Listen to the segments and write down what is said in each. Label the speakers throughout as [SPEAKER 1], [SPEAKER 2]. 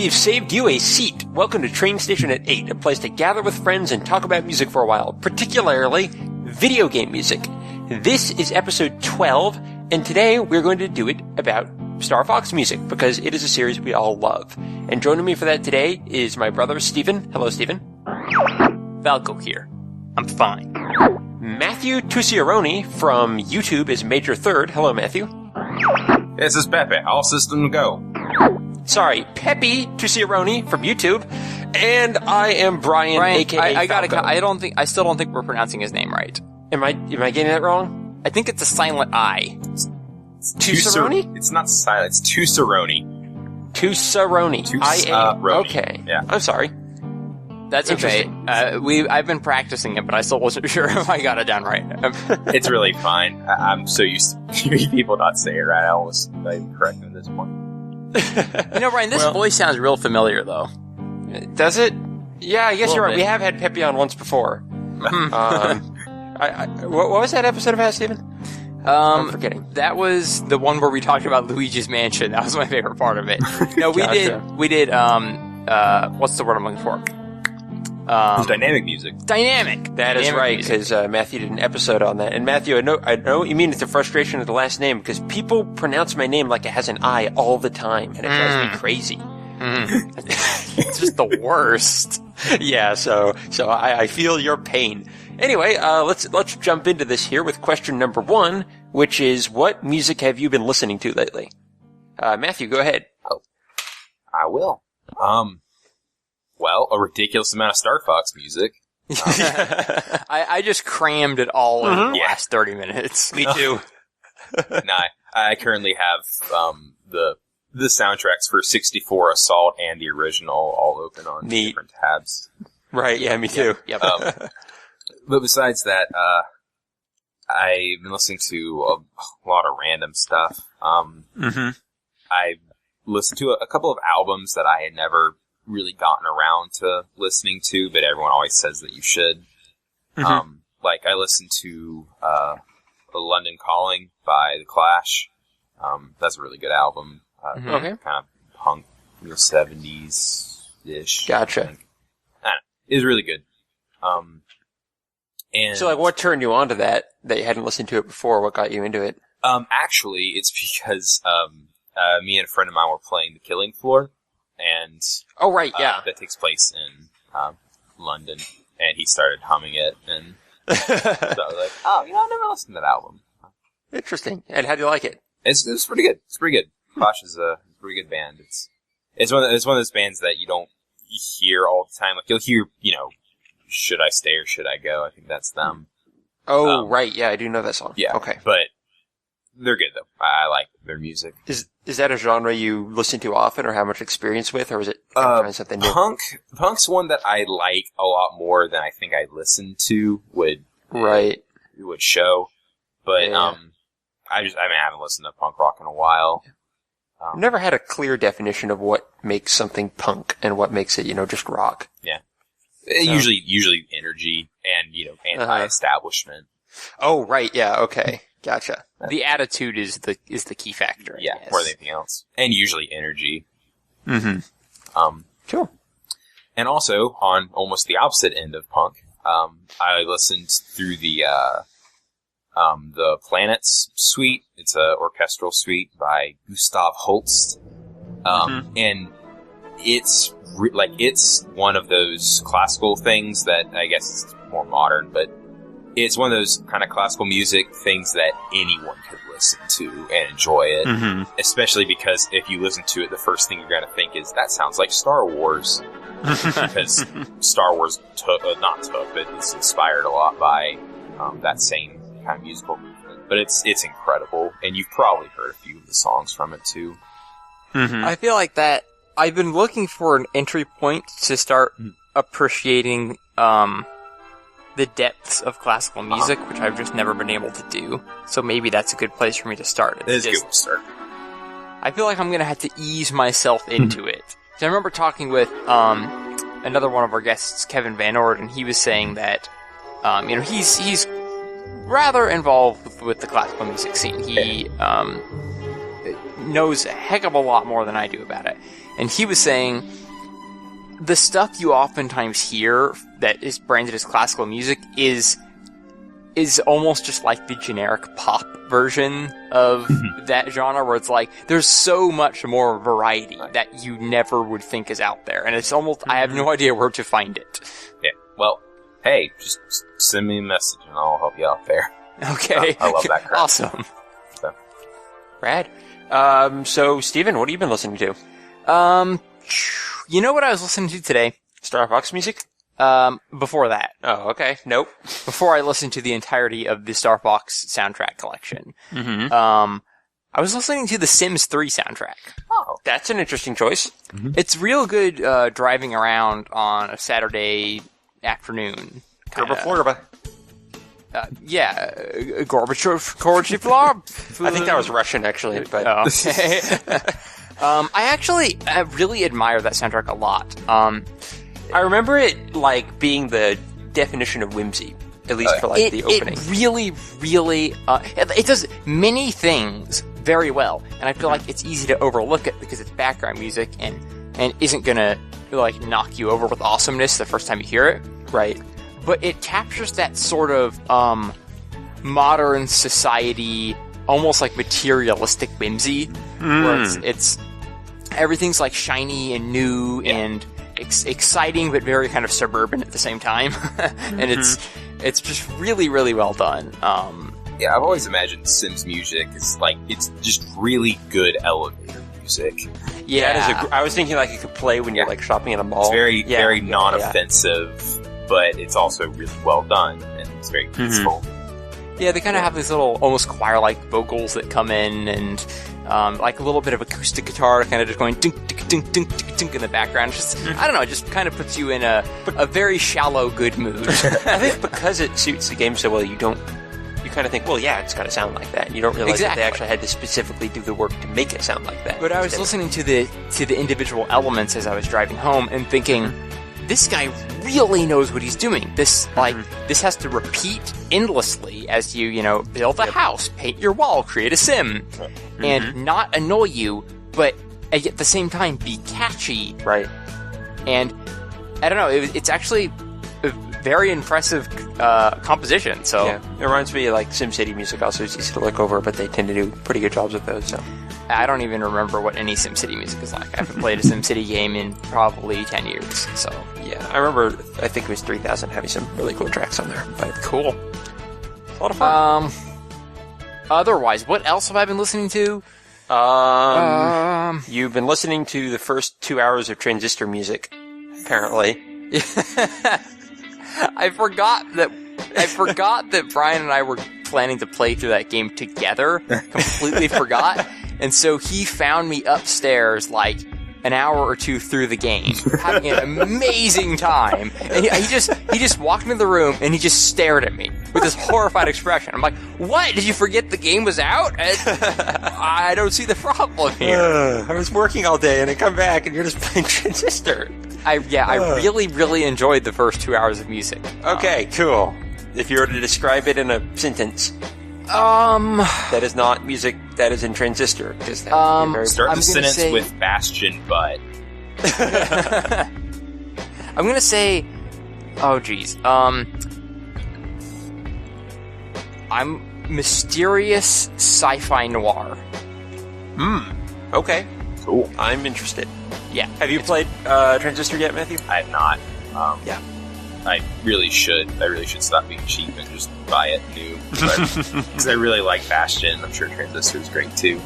[SPEAKER 1] we've saved you a seat. Welcome to Train Station at 8, a place to gather with friends and talk about music for a while, particularly video game music. This is episode 12, and today we're going to do it about Star Fox music, because it is a series we all love. And joining me for that today is my brother, Steven. Hello, Steven.
[SPEAKER 2] Falco here. I'm fine.
[SPEAKER 1] Matthew Tucciarone from YouTube is Major Third. Hello, Matthew.
[SPEAKER 3] This is Pepe. All system go.
[SPEAKER 1] Sorry, Pepe Tucciarone from YouTube. And I am Brian, a.k.a. Falco.
[SPEAKER 2] I still don't think we're pronouncing his name right.
[SPEAKER 1] Am I getting that wrong?
[SPEAKER 2] I think it's a silent I.
[SPEAKER 1] Tucciarone?
[SPEAKER 3] It's not silent. It's Tucciarone.
[SPEAKER 1] Tucciarone.
[SPEAKER 3] Tucciarone.
[SPEAKER 1] Okay.
[SPEAKER 3] Yeah.
[SPEAKER 1] I'm sorry.
[SPEAKER 2] That's okay. I've been practicing it, but I still wasn't sure if I got it down right.
[SPEAKER 3] It's really fine. I'm so used to people not saying it right. I almost correct at this point.
[SPEAKER 2] You know, Brian, this voice sounds real familiar, though.
[SPEAKER 1] Does it? Yeah, I guess you're right. We have had Pepe on once before. What was that episode about, Steven? I'm forgetting.
[SPEAKER 2] That was the one where we talked about Luigi's Mansion. That was my favorite part of it. No, we did, what's the word I'm looking for?
[SPEAKER 3] Dynamic music.
[SPEAKER 2] Dynamic.
[SPEAKER 1] That is right, because Matthew did an episode on that. And Matthew, I know what you mean. It's a frustration of the last name, because people pronounce my name like it has an I all the time, and it drives me crazy.
[SPEAKER 2] It's just the worst.
[SPEAKER 1] Yeah, so I feel your pain. Anyway, let's jump into this here with question number 1, which is, what music have you been listening to lately? Matthew, go ahead.
[SPEAKER 3] Oh, I will. Well, a ridiculous amount of Star Fox music.
[SPEAKER 2] I just crammed it all in the last 30 minutes.
[SPEAKER 1] Me too.
[SPEAKER 3] Nah, I currently have the soundtracks for 64 Assault and the original all open on different tabs.
[SPEAKER 1] Right, yeah, me too.
[SPEAKER 2] Yep.
[SPEAKER 3] But besides that, I've been listening to a lot of random stuff. I listened to a couple of albums that I had never really gotten around to listening to, but everyone always says that you should. Like, I listened to London Calling by The Clash. That's a really good album.
[SPEAKER 1] Okay.
[SPEAKER 3] Kind of punk, 70s-ish.
[SPEAKER 1] Gotcha.
[SPEAKER 3] I don't know. It was really good. And
[SPEAKER 1] so, like, what turned you on to that you hadn't listened to it before? What got you into it?
[SPEAKER 3] Actually, it's because me and a friend of mine were playing The Killing Floor, and
[SPEAKER 1] oh right, yeah,
[SPEAKER 3] that takes place in London, and he started humming it, and so I was like, oh, I've never listened to that album.
[SPEAKER 1] Interesting. And how do you like it?
[SPEAKER 3] It's pretty good. It's pretty good. Clash is a pretty good band. It's one of those bands that you don't hear all the time. Like, you'll hear, Should I Stay or Should I Go? I think that's them.
[SPEAKER 1] Oh, right. Yeah, I do know that song.
[SPEAKER 3] Yeah.
[SPEAKER 1] Okay.
[SPEAKER 3] But they're good, though. I like their music.
[SPEAKER 1] Is that a genre you listen to often or have much experience with, or is it trying something new?
[SPEAKER 3] Punk's one that I like a lot more than I think I listened to would show. But, I haven't listened to punk rock in a while.
[SPEAKER 1] I've never had a clear definition of what makes something punk and what makes it, just rock.
[SPEAKER 3] Yeah. Usually energy and, anti-establishment.
[SPEAKER 1] Oh, right. Yeah. Okay. Gotcha.
[SPEAKER 2] The attitude is the key factor.
[SPEAKER 3] Yeah. More than anything else. And usually energy.
[SPEAKER 1] Cool.
[SPEAKER 3] And also, on almost the opposite end of punk, I listened through the Planets suite. It's a orchestral suite by Gustav Holst. And it's it's one of those classical things that I guess it's more modern, but it's one of those kind of classical music things that anyone could listen to and enjoy it. Especially because if you listen to it, the first thing you're going to think is, that sounds like Star Wars. Because Star Wars but it's inspired a lot by that same kind of musical movement. But it's incredible, and you've probably heard a few of the songs from it too.
[SPEAKER 2] I feel like that I've been looking for an entry point to start appreciating the depths of classical music, which I've just never been able to do. So maybe that's a good place for me to start.
[SPEAKER 3] It is a good start.
[SPEAKER 2] I feel like I'm going to have to ease myself into it. So I remember talking with another one of our guests, Kevin Van Ord, and he was saying that he's rather involved with the classical music scene. He knows a heck of a lot more than I do about it. and he was saying the stuff you oftentimes hear that is branded as classical music is almost just like the generic pop version of that genre, where it's like there's so much more variety that you never would think is out there, and it's almost I have no idea where to find it.
[SPEAKER 3] Yeah. Well, hey, just send me a message and I'll help you out there.
[SPEAKER 2] Okay.
[SPEAKER 3] I love that crap.
[SPEAKER 2] Awesome.
[SPEAKER 3] So.
[SPEAKER 1] Rad. So, Steven, what have you been listening to?
[SPEAKER 2] You know what I was listening to today?
[SPEAKER 1] Star Fox music?
[SPEAKER 2] Before that.
[SPEAKER 1] Oh, okay. Nope.
[SPEAKER 2] Before I listened to the entirety of the Star Fox soundtrack collection.
[SPEAKER 1] Mm-hmm.
[SPEAKER 2] I was listening to the Sims 3 soundtrack.
[SPEAKER 1] Oh, that's an interesting choice.
[SPEAKER 2] Mm-hmm. It's real good, driving around on a Saturday afternoon.
[SPEAKER 1] Gorba.
[SPEAKER 2] Yeah, Gorbachev.
[SPEAKER 1] I think that was Russian, actually, but...
[SPEAKER 2] Oh, okay. I really admire that soundtrack a lot.
[SPEAKER 1] I remember it, like, being the definition of whimsy, at least for, like, the opening.
[SPEAKER 2] It really, really, it does many things very well, and I feel like it's easy to overlook it because it's background music and isn't gonna, like, knock you over with awesomeness the first time you hear it.
[SPEAKER 1] Right.
[SPEAKER 2] But it captures that sort of, modern society, almost like materialistic whimsy, where it's everything's like shiny and new and exciting, but very kind of suburban at the same time. And it's just really, really well done.
[SPEAKER 3] Yeah, I've always imagined Sims music is like, it's just really good elevator music.
[SPEAKER 2] Yeah.
[SPEAKER 1] I was thinking like it could play when you're like shopping in a mall.
[SPEAKER 3] It's very non-offensive, but it's also really well done, and it's very peaceful.
[SPEAKER 2] Yeah, they kind of have these little, almost choir-like vocals that come in, and like a little bit of acoustic guitar kind of just going dink, dink, dink, dink, dink, dink in the background. Just, I don't know, it just kind of puts you in a very shallow, good mood.
[SPEAKER 1] I think because it suits the game so well, you kind of think, well, yeah, it's got to sound like that. And you don't realize that they actually had to specifically do the work to make it sound like that.
[SPEAKER 2] But I was listening to the individual elements as I was driving home and thinking, this guy really knows what he's doing. This has to repeat endlessly as you build a house, paint your wall, create a sim, and not annoy you, but at the same time be catchy.
[SPEAKER 1] Right.
[SPEAKER 2] And I don't know, it's actually a very impressive composition. So
[SPEAKER 1] yeah, it reminds me of like SimCity music. Also, it's easy to look over, but they tend to do pretty good jobs with those. So.
[SPEAKER 2] I don't even remember what any SimCity music is like. I haven't played a SimCity game in probably 10 years, so...
[SPEAKER 1] Yeah, I remember, I think it was 3000 having some really cool tracks on there, but...
[SPEAKER 2] Cool.
[SPEAKER 1] A lot of fun.
[SPEAKER 2] Otherwise, what else have I been listening to?
[SPEAKER 1] You've been listening to the first 2 hours of Transistor music, apparently.
[SPEAKER 2] I forgot that Brian and I were planning to play through that game together. Completely forgot. And so he found me upstairs like an hour or two through the game, having an amazing time. And he just walked into the room and he just stared at me with this horrified expression. I'm like, what? Did you forget the game was out? I don't see the problem here.
[SPEAKER 1] I was working all day and I come back and you're just playing Transistor.
[SPEAKER 2] I really, really enjoyed the first 2 hours of music.
[SPEAKER 1] Okay, cool. If you were to describe it in a sentence. That is not music that is in Transistor.
[SPEAKER 3] Start the sentence with Bastion, but...
[SPEAKER 2] I'm gonna say... Oh, geez. I'm mysterious sci-fi noir.
[SPEAKER 1] Okay.
[SPEAKER 3] Cool.
[SPEAKER 1] I'm interested.
[SPEAKER 2] Yeah.
[SPEAKER 1] Have you played Transistor yet, Matthew?
[SPEAKER 3] I have not.
[SPEAKER 1] Yeah.
[SPEAKER 3] I really should stop being cheap and just buy it new. Because I really like Bastion. I'm sure Transistor is great too.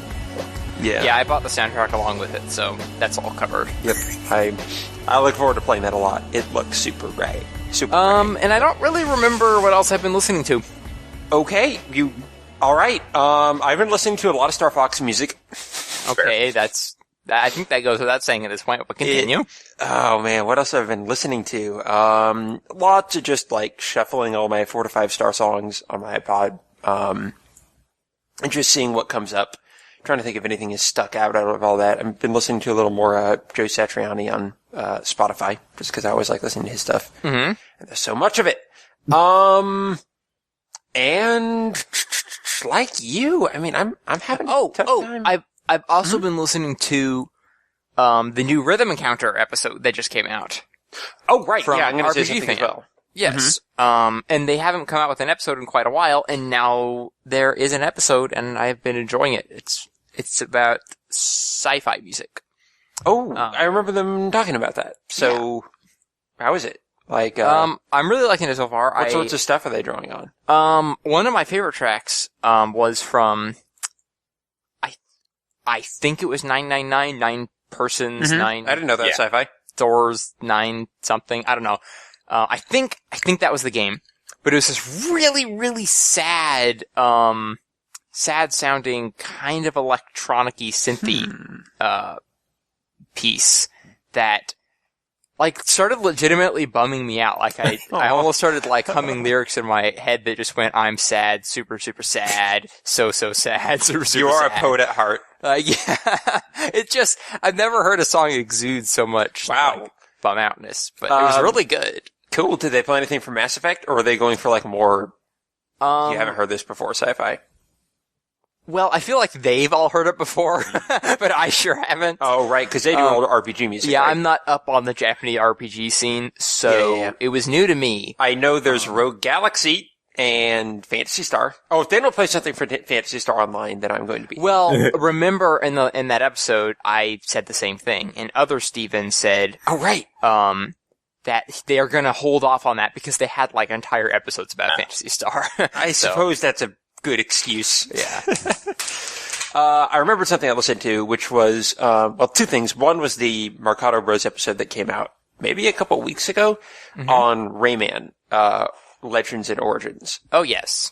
[SPEAKER 2] Yeah, I bought the soundtrack along with it, so that's all covered.
[SPEAKER 1] Yep. I look forward to playing that a lot. It looks super great. Super great.
[SPEAKER 2] And I don't really remember what else I've been listening to.
[SPEAKER 1] Okay, alright. I've been listening to a lot of Star Fox music.
[SPEAKER 2] Okay, I think that goes without saying at this point, but continue.
[SPEAKER 1] Oh man, what else have I been listening to? Lots of just like shuffling all my 4 to 5 star songs on my iPod. And just seeing what comes up. Trying to think if anything is stuck out of all that. I've been listening to a little more, Joe Satriani on, Spotify, just because I always like listening to his stuff.
[SPEAKER 2] Mm-hmm.
[SPEAKER 1] And there's so much of it. And like you, I mean, I'm having a tough time.
[SPEAKER 2] I've also been listening to, the new Rhythm Encounter episode that just came out.
[SPEAKER 1] Oh, right.
[SPEAKER 2] From
[SPEAKER 1] Yeah, I'm going to say
[SPEAKER 2] RPG
[SPEAKER 1] something
[SPEAKER 2] fan.
[SPEAKER 1] as well.
[SPEAKER 2] Yes. And they haven't come out with an episode in quite a while, and now there is an episode, and I've been enjoying it. It's about sci-fi music.
[SPEAKER 1] Oh, I remember them talking about that. So, how is it? Like,
[SPEAKER 2] I'm really liking it so far.
[SPEAKER 1] what sorts of stuff are they drawing on?
[SPEAKER 2] One of my favorite tracks, was from, I think it was 999, 9 persons, 9
[SPEAKER 1] I didn't know that was sci-fi.
[SPEAKER 2] doors, 9 something. I don't know. I think that was the game, but it was this really, really sad sounding kind of electronic-y synthy, piece that, like, started legitimately bumming me out. Like, I almost started, like, humming lyrics in my head that just went, I'm sad, super, super sad, so sad, super, super
[SPEAKER 1] You are
[SPEAKER 2] sad.
[SPEAKER 1] a poet at heart.
[SPEAKER 2] Yeah. It just, I've never heard a song exude so much,
[SPEAKER 1] Wow.
[SPEAKER 2] like, bum outness, but it was really good.
[SPEAKER 1] Cool. Did they play anything from Mass Effect, or are they going for, like, more, you haven't heard this before, sci-fi?
[SPEAKER 2] Well, I feel like they've all heard it before, but I sure haven't.
[SPEAKER 1] Oh, right, because they do old RPG music,
[SPEAKER 2] Yeah,
[SPEAKER 1] right?
[SPEAKER 2] I'm not up on the Japanese RPG scene, so
[SPEAKER 1] Yeah.
[SPEAKER 2] it was new to me.
[SPEAKER 1] I know there's Rogue Galaxy and Phantasy Star. Oh, if they don't play something for Phantasy Star Online, then I'm going to be.
[SPEAKER 2] Well, remember in that episode, I said the same thing, and other Steven said,
[SPEAKER 1] oh, right.
[SPEAKER 2] that they are gonna hold off on that because they had, like, entire episodes about Phantasy Star.
[SPEAKER 1] I suppose that's a good excuse.
[SPEAKER 2] Yeah.
[SPEAKER 1] I remembered something I listened to, which was, two things. One was the Mercado Bros episode that came out maybe a couple weeks ago on Rayman, Legends and Origins.
[SPEAKER 2] Oh, yes.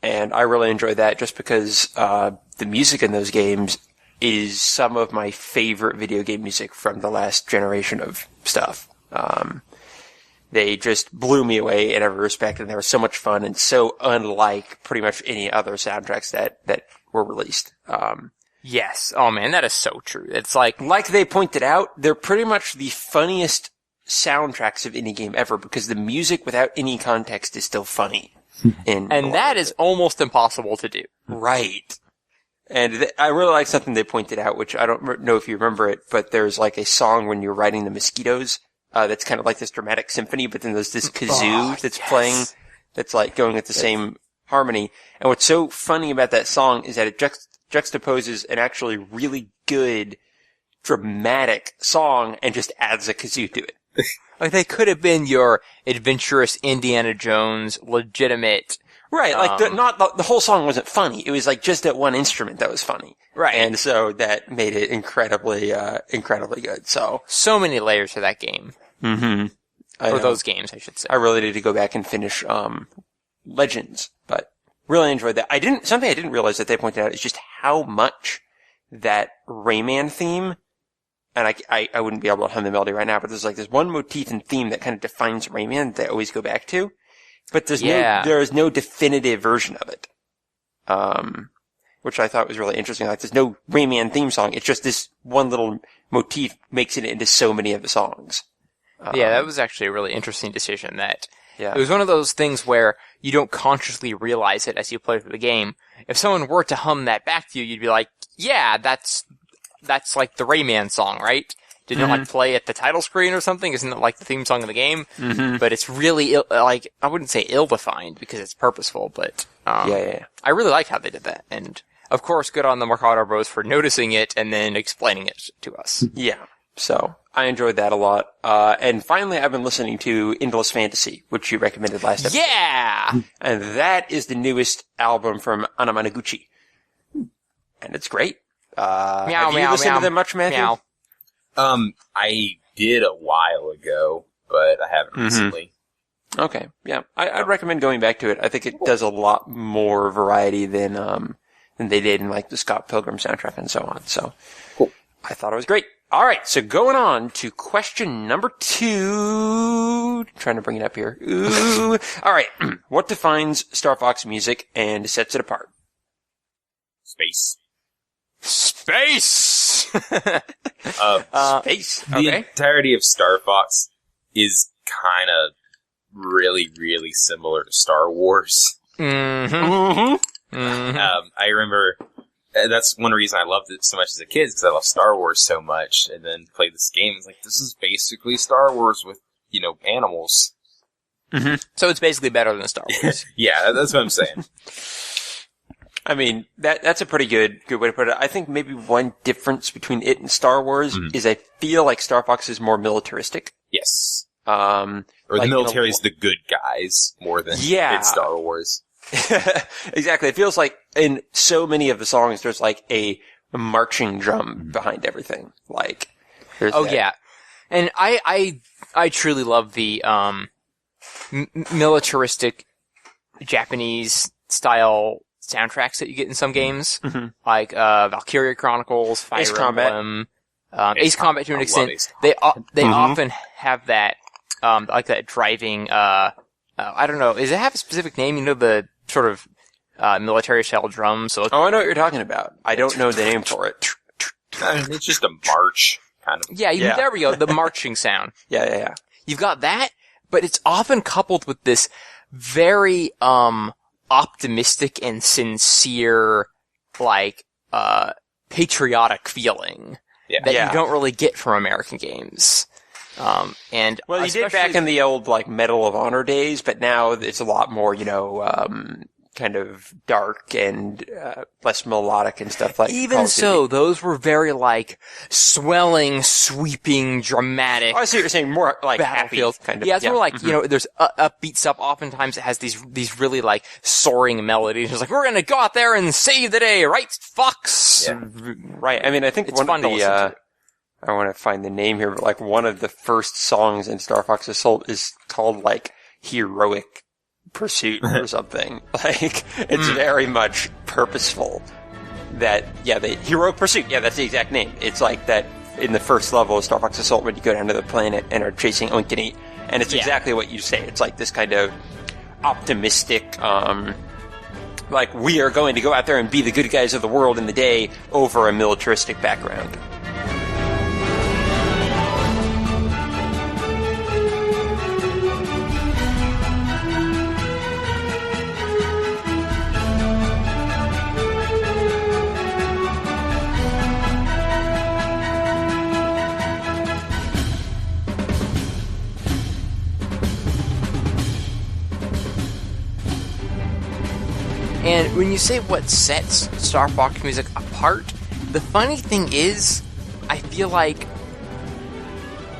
[SPEAKER 1] And I really enjoyed that just because, the music in those games is some of my favorite video game music from the last generation of stuff. They just blew me away in every respect, and they were so much fun and so unlike pretty much any other soundtracks that were released.
[SPEAKER 2] Yes. Oh, man, that is so true. It's like
[SPEAKER 1] They pointed out, they're pretty much the funniest soundtracks of any game ever, because the music without any context is still funny. And
[SPEAKER 2] that is almost impossible to do.
[SPEAKER 1] right. And I really like something they pointed out, which I don't know if you remember it, but there's like a song when you're riding the mosquitoes, that's kind of like this dramatic symphony, but then there's this kazoo that's playing, that's like going at the same harmony. And what's so funny about that song is that it juxtaposes an actually really good, dramatic song and just adds a kazoo to it.
[SPEAKER 2] Like, they could have been your adventurous Indiana Jones, legitimate.
[SPEAKER 1] Right, like the whole song wasn't funny. It was like just that one instrument that was funny.
[SPEAKER 2] Right.
[SPEAKER 1] And so that made it incredibly good.
[SPEAKER 2] So many layers to that game. Or those games, I should say.
[SPEAKER 1] I really need to go back and finish, Legends, but really enjoyed that. Something I didn't realize that they pointed out is just how much that Rayman theme, and I wouldn't be able to hum the melody right now, but there's like this one motif and theme that kind of defines Rayman that I always go back to. But there is no definitive version of it. Which I thought was really interesting. Like, there's no Rayman theme song. It's just this one little motif makes it into so many of the songs.
[SPEAKER 2] Yeah, that was actually a really interesting decision. It
[SPEAKER 1] Yeah.
[SPEAKER 2] was one of those things where you don't consciously realize it as you play through the game. If someone were to hum that back to you, you'd be like, yeah, that's like the Rayman song, right? Didn't it, like, play at the title screen or something? Isn't it like the theme song of the game? But it's really, I wouldn't say ill-defined because it's purposeful, but,
[SPEAKER 1] Yeah.
[SPEAKER 2] I really like how they did that. And, of course, good on the Mercado Bros for noticing it and then explaining it to us.
[SPEAKER 1] Yeah. So, I enjoyed that a lot. And finally, I've been listening to Endless Fantasy, which you recommended last episode.
[SPEAKER 2] Yeah!
[SPEAKER 1] And that is the newest album from Anamanaguchi. And it's great. Have you listened to them much, Matthew?
[SPEAKER 2] Meow.
[SPEAKER 3] I did a while ago, but I haven't recently.
[SPEAKER 1] Okay, yeah. I'd recommend going back to it. I think it does a lot more variety than they did in, like, the Scott Pilgrim soundtrack and so on. So,
[SPEAKER 3] Cool.
[SPEAKER 1] I thought it was great. All right, so going on to question number 2. Trying to bring it up here. Ooh. All right. What defines Star Fox music and sets it apart?
[SPEAKER 3] Space.
[SPEAKER 2] Space!
[SPEAKER 1] Space.
[SPEAKER 3] The
[SPEAKER 1] Okay.
[SPEAKER 3] entirety of Star Fox is kind of really, really similar to Star Wars.
[SPEAKER 2] Mm-hmm.
[SPEAKER 1] Mm-hmm.
[SPEAKER 3] I remember that's one reason I loved it so much as a kid, because I love Star Wars so much, and then played this game. It's like, this is basically Star Wars with, animals.
[SPEAKER 2] Mm-hmm. So it's basically better than Star Wars.
[SPEAKER 3] Yeah, that's what I'm saying.
[SPEAKER 1] I mean, that's a pretty good way to put it. I think maybe one difference between it and Star Wars is I feel like Star Fox is more militaristic.
[SPEAKER 3] Yes.
[SPEAKER 1] Or
[SPEAKER 3] the military is the good guys more than it's Star Wars.
[SPEAKER 1] Exactly. It feels like in so many of the songs, there's like a marching drum behind everything. Like,
[SPEAKER 2] yeah. And I truly love the, militaristic Japanese style soundtracks that you get in some games. Mm-hmm. Like, Valkyria Chronicles, Fire Emblem, Ace Combat to an extent. They often have that, like that driving, I don't know, does it have a specific name? The sort of, military style drum. So
[SPEAKER 1] I know what you're talking about. I don't know the name for it.
[SPEAKER 3] It's just a march, kind of.
[SPEAKER 2] Yeah, there we go. The marching sound.
[SPEAKER 1] Yeah.
[SPEAKER 2] You've got that, but it's often coupled with this very, optimistic and sincere, like, patriotic feeling that you don't really get from American games. And
[SPEAKER 1] well, you did back in the old like Medal of Honor days, but now it's a lot more, kind of dark and less melodic and stuff like.
[SPEAKER 2] Even so, those were very like swelling, sweeping, dramatic.
[SPEAKER 1] Oh, I see what you're saying. More like happy kind of.
[SPEAKER 2] Yeah, it's more like there's upbeat stuff. Oftentimes, it has these really like soaring melodies. It's like, we're gonna go out there and save the day, right, Fox?
[SPEAKER 1] Yeah. Right. I mean, I think it's one of the. I want to find the name here, but like one of the first songs in Star Fox Assault is called like Heroic Pursuit or something. Like, it's very much purposeful. The Heroic Pursuit, that's the exact name. It's like that in the first level of Star Fox Assault when you go down to the planet and are chasing Oinkini, and it's exactly what you say. It's like this kind of optimistic, like we are going to go out there and be the good guys of the world in the day over a militaristic background.
[SPEAKER 2] And when you say what sets Star Fox music apart, the funny thing is, I feel like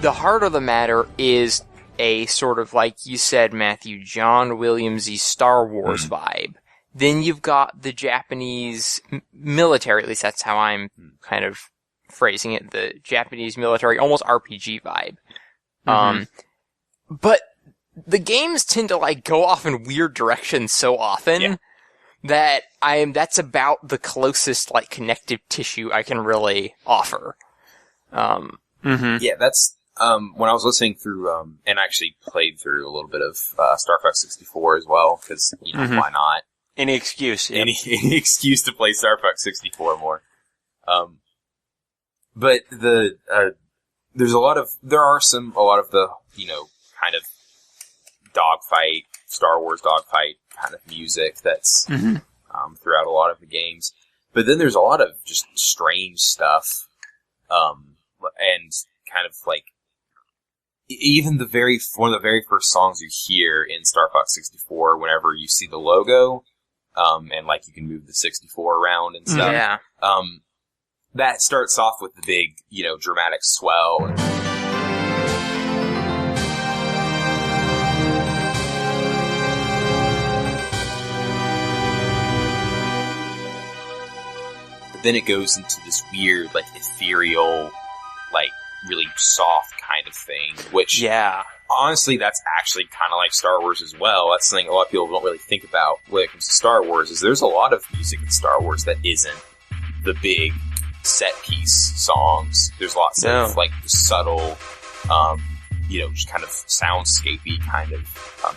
[SPEAKER 2] the heart of the matter is a sort of, like you said, Matthew, John Williams-y Star Wars vibe. Then you've got the Japanese military, at least that's how I'm kind of phrasing it, the Japanese military, almost RPG vibe. But the games tend to like go off in weird directions so often that that's about the closest like connective tissue I can really offer.
[SPEAKER 3] Yeah, that's when I was listening through and actually played through a little bit of Star Fox 64 as well, because why not?
[SPEAKER 1] Any excuse,
[SPEAKER 3] any excuse to play Star Fox 64 more. But there's a lot of the kind of dogfight, Star Wars dogfight kind of music that's throughout a lot of the games. But then there's a lot of just strange stuff, and kind of like even one of the very first songs you hear in Star Fox 64, whenever you see the logo, and like you can move the 64 around and stuff.
[SPEAKER 2] Yeah.
[SPEAKER 3] That starts off with the big, dramatic swell. Then it goes into this weird, like, ethereal, like, really soft kind of thing, which, honestly, that's actually kind of like Star Wars as well. That's something a lot of people don't really think about when it comes to Star Wars, is there's a lot of music in Star Wars that isn't the big set-piece songs. There's lots of, like, subtle, just kind of soundscapey kind of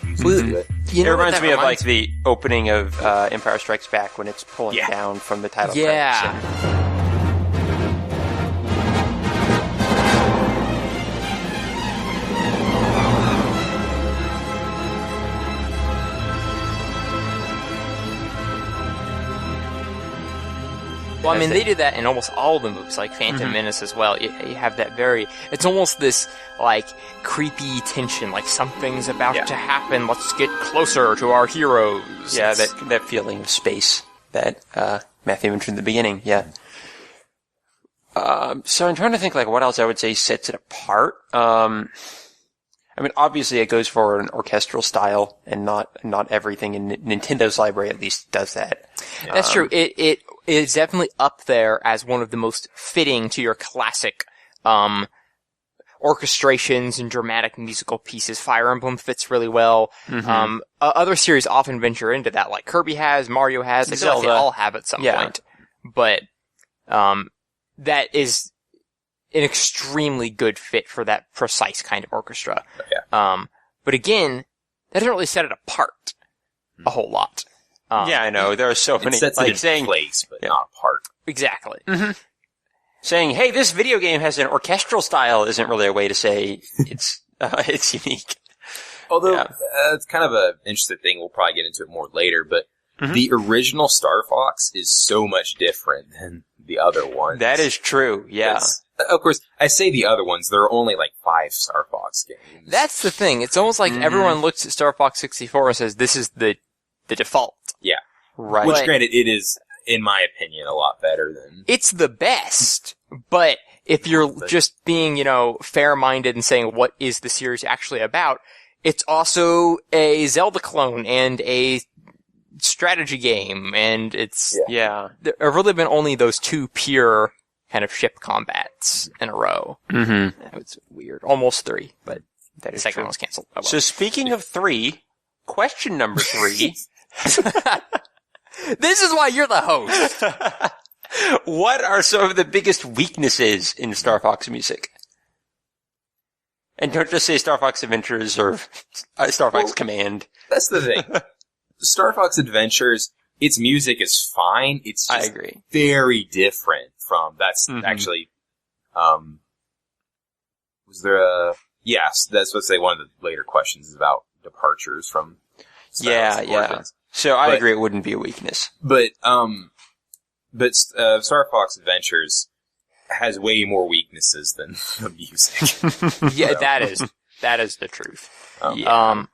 [SPEAKER 3] music to it.
[SPEAKER 1] It reminds me of like the opening of Empire Strikes Back when it's pulling down from the title credits.
[SPEAKER 2] Well, I mean, they did that in almost all the movies, like Phantom Menace as well. You have that it's almost this, like, creepy tension, like something's about to happen, let's get closer to our heroes.
[SPEAKER 1] Yeah, that feeling of space that Matthew mentioned in the beginning, yeah. So I'm trying to think, like, what else I would say sets it apart. I mean, obviously it goes for an orchestral style, and not everything in Nintendo's library at least does that.
[SPEAKER 2] That's true. It is definitely up there as one of the most fitting to your classic, orchestrations and dramatic musical pieces. Fire Emblem fits really well. Other series often venture into that, like Kirby has, Mario has, I feel like they all have at some point. But, that is an extremely good fit for that precise kind of orchestra. But again, that doesn't really set it apart a whole lot.
[SPEAKER 1] Yeah, I know. There are so many.
[SPEAKER 3] It sets it in place, but not apart.
[SPEAKER 2] Exactly.
[SPEAKER 1] Saying, hey, this video game has an orchestral style isn't really a way to say it's unique.
[SPEAKER 3] Although, it's kind of an interesting thing. We'll probably get into it more later, but the original Star Fox is so much different than the other ones.
[SPEAKER 1] That is true, yeah.
[SPEAKER 3] Of course, I say the other ones. There are only like 5 Star Fox games.
[SPEAKER 2] That's the thing. It's almost like everyone looks at Star Fox 64 and says, this is the default.
[SPEAKER 3] Yeah.
[SPEAKER 1] Right.
[SPEAKER 3] Which, granted, it is, in my opinion, a lot better than...
[SPEAKER 2] It's the best, but if you're just being, fair-minded and saying, what is the series actually about, it's also a Zelda clone and a strategy game, and it's...
[SPEAKER 1] Yeah.
[SPEAKER 2] There have really been only those 2 pure kind of ship combats in a row. It's weird. Almost 3, but the second one was canceled. Oh, well.
[SPEAKER 1] So speaking of 3, question number 3...
[SPEAKER 2] This is why you're the host.
[SPEAKER 1] What are some of the biggest weaknesses in Star Fox music? And don't just say Star Fox Adventures or Star Fox Command.
[SPEAKER 3] That's the thing. Star Fox Adventures, its music is fine. It's just
[SPEAKER 1] I agree.
[SPEAKER 3] Very different from, that's actually, was there a, yes, that's what say one of the later questions is about departures from stylistic origins.
[SPEAKER 1] So I agree it wouldn't be a weakness.
[SPEAKER 3] But Star Fox Adventures has way more weaknesses than the music.
[SPEAKER 2] Yeah, that is the truth. I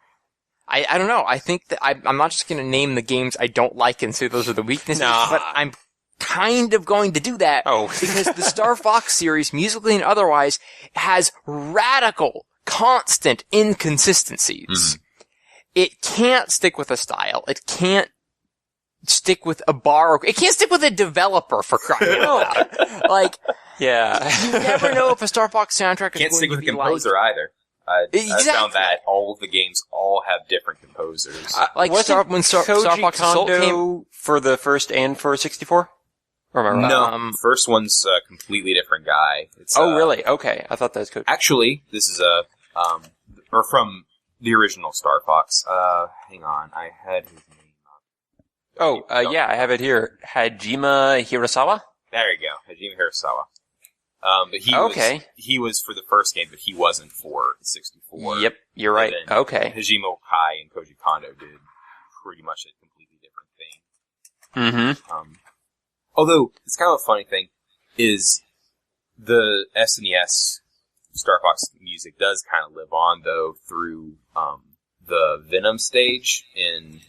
[SPEAKER 2] don't know. I think that I'm not just going to name the games I don't like and say those are the weaknesses, but I'm kind of going to do that. Because the Star Fox series, musically and otherwise, has radical, constant inconsistencies. It can't stick with a style. It can't stick with a bar. It can't stick with a developer, for crying out loud. Like, you never know if a Star Fox soundtrack is
[SPEAKER 3] can't
[SPEAKER 2] going
[SPEAKER 3] stick
[SPEAKER 2] to
[SPEAKER 3] with
[SPEAKER 2] be
[SPEAKER 3] a composer either. I found that all of the games all have different composers.
[SPEAKER 2] Like when Star Fox Assault came
[SPEAKER 1] for the first and for 64? Or am I wrong?
[SPEAKER 3] No, first one's a completely different guy. It's,
[SPEAKER 1] really? Okay, I thought that was Koji.
[SPEAKER 3] Actually, this is or from the original Star Fox. Hang on, I had his name up.
[SPEAKER 1] I have it here. Hajime Hirasawa?
[SPEAKER 3] There you go, Hajime Hirasawa. But he was for the first game, but he wasn't for 64.
[SPEAKER 1] Yep, you're right. Okay.
[SPEAKER 3] Hajime Okai and Koji Kondo did pretty much a completely different thing. Although, it's kind of a funny thing, is the SNES Star Fox music does kind of live on, though, through the Venom stage in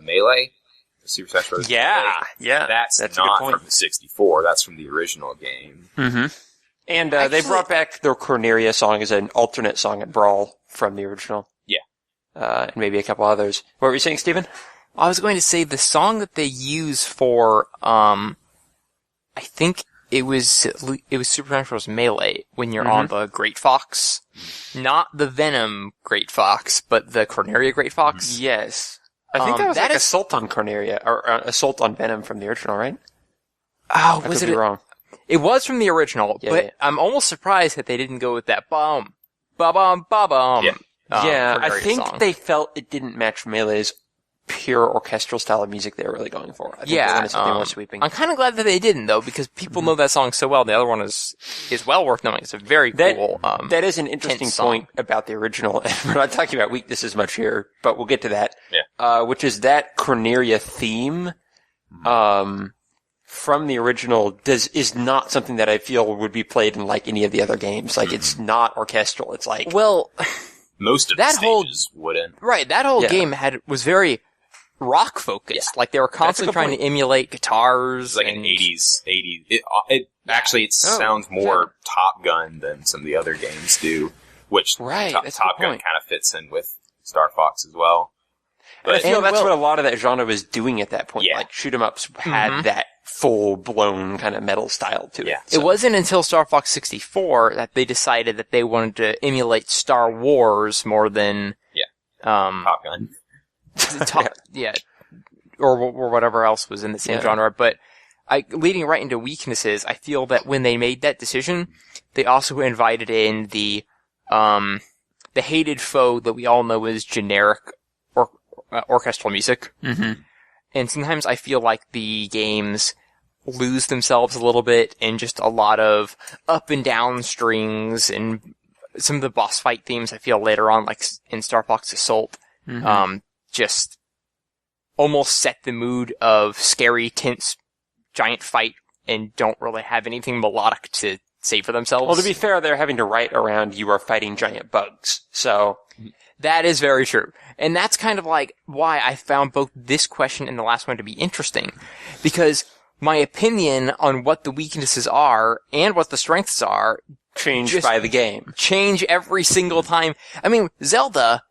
[SPEAKER 3] Melee, Super Smash Bros.
[SPEAKER 1] Yeah.
[SPEAKER 3] That's not from the 64, that's from the original game.
[SPEAKER 1] And they brought back the Corneria song as an alternate song at Brawl from the original. Yeah. And maybe a couple others. What were you saying, Steven?
[SPEAKER 2] I was going to say the song that they use for, I think it was Super Smash Bros. Melee when you're on the Great Fox. Not the Venom Great Fox, but the Corneria Great Fox.
[SPEAKER 1] Yes. I think that was Assault on Corneria, or Assault on Venom from the original, right?
[SPEAKER 2] Oh,
[SPEAKER 1] was it wrong?
[SPEAKER 2] It was from the original, but I'm almost surprised that they didn't go with that bum, ba-bum, ba-bum.
[SPEAKER 1] I think they felt it didn't match Melee's pure orchestral style of music they were really going for. I think they wanted something more sweeping.
[SPEAKER 2] I'm kind of glad that they didn't, though, because people know that song so well. The other one is well worth knowing. It's a very cool,
[SPEAKER 1] that is an interesting point about the original. We're not talking about weaknesses much here, but we'll get to that.
[SPEAKER 3] Yeah.
[SPEAKER 1] Which is that Corneria theme, from the original is not something that I feel would be played in like any of the other games. Like it's not orchestral. It's like
[SPEAKER 3] most of
[SPEAKER 2] that
[SPEAKER 3] the stages wouldn't.
[SPEAKER 2] Right, that whole game was very rock focused. Yeah. Like they were constantly trying to emulate guitars.
[SPEAKER 3] It's like an 80s. It actually sounds more Top Gun than some of the other games do, which Top Gun kind of fits in with Star Fox as well.
[SPEAKER 1] But I feel that's what a lot of that genre was doing at that point.
[SPEAKER 3] Yeah.
[SPEAKER 1] Like shoot 'em ups had that full blown kind of metal style to it.
[SPEAKER 2] So. It wasn't until Star Fox 64 that they decided that they wanted to emulate Star Wars more than
[SPEAKER 3] Top Gun.
[SPEAKER 2] Or whatever else was in the same genre. But leading right into weaknesses, I feel that when they made that decision, they also invited in the hated foe that we all know is generic orchestral music.
[SPEAKER 1] Mm-hmm.
[SPEAKER 2] And sometimes I feel like the games lose themselves a little bit in just a lot of up and down strings, and some of the boss fight themes I feel later on, like in Star Fox Assault, just almost set the mood of scary, tense, giant fight and don't really have anything melodic to say for themselves.
[SPEAKER 1] Well, to be fair, they're having to write around you are fighting giant bugs, so...
[SPEAKER 2] That is very true. And that's kind of like why I found both this question and the last one to be interesting. Because my opinion on what the weaknesses are and what the strengths are
[SPEAKER 1] change by the game.
[SPEAKER 2] Change every single time. I mean, Zelda,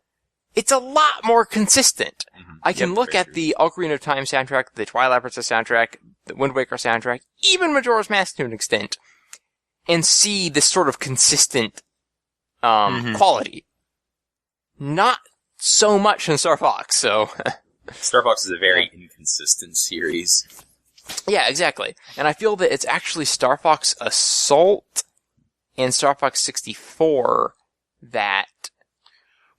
[SPEAKER 2] it's a lot more consistent. Mm-hmm. I can look at the Ocarina of Time soundtrack, the Twilight Princess soundtrack, the Wind Waker soundtrack, even Majora's Mask to an extent, and see this sort of consistent quality. Not so much in Star Fox, so...
[SPEAKER 3] Star Fox is a very inconsistent series.
[SPEAKER 2] Yeah, exactly. And I feel that it's actually Star Fox Assault and Star Fox 64 that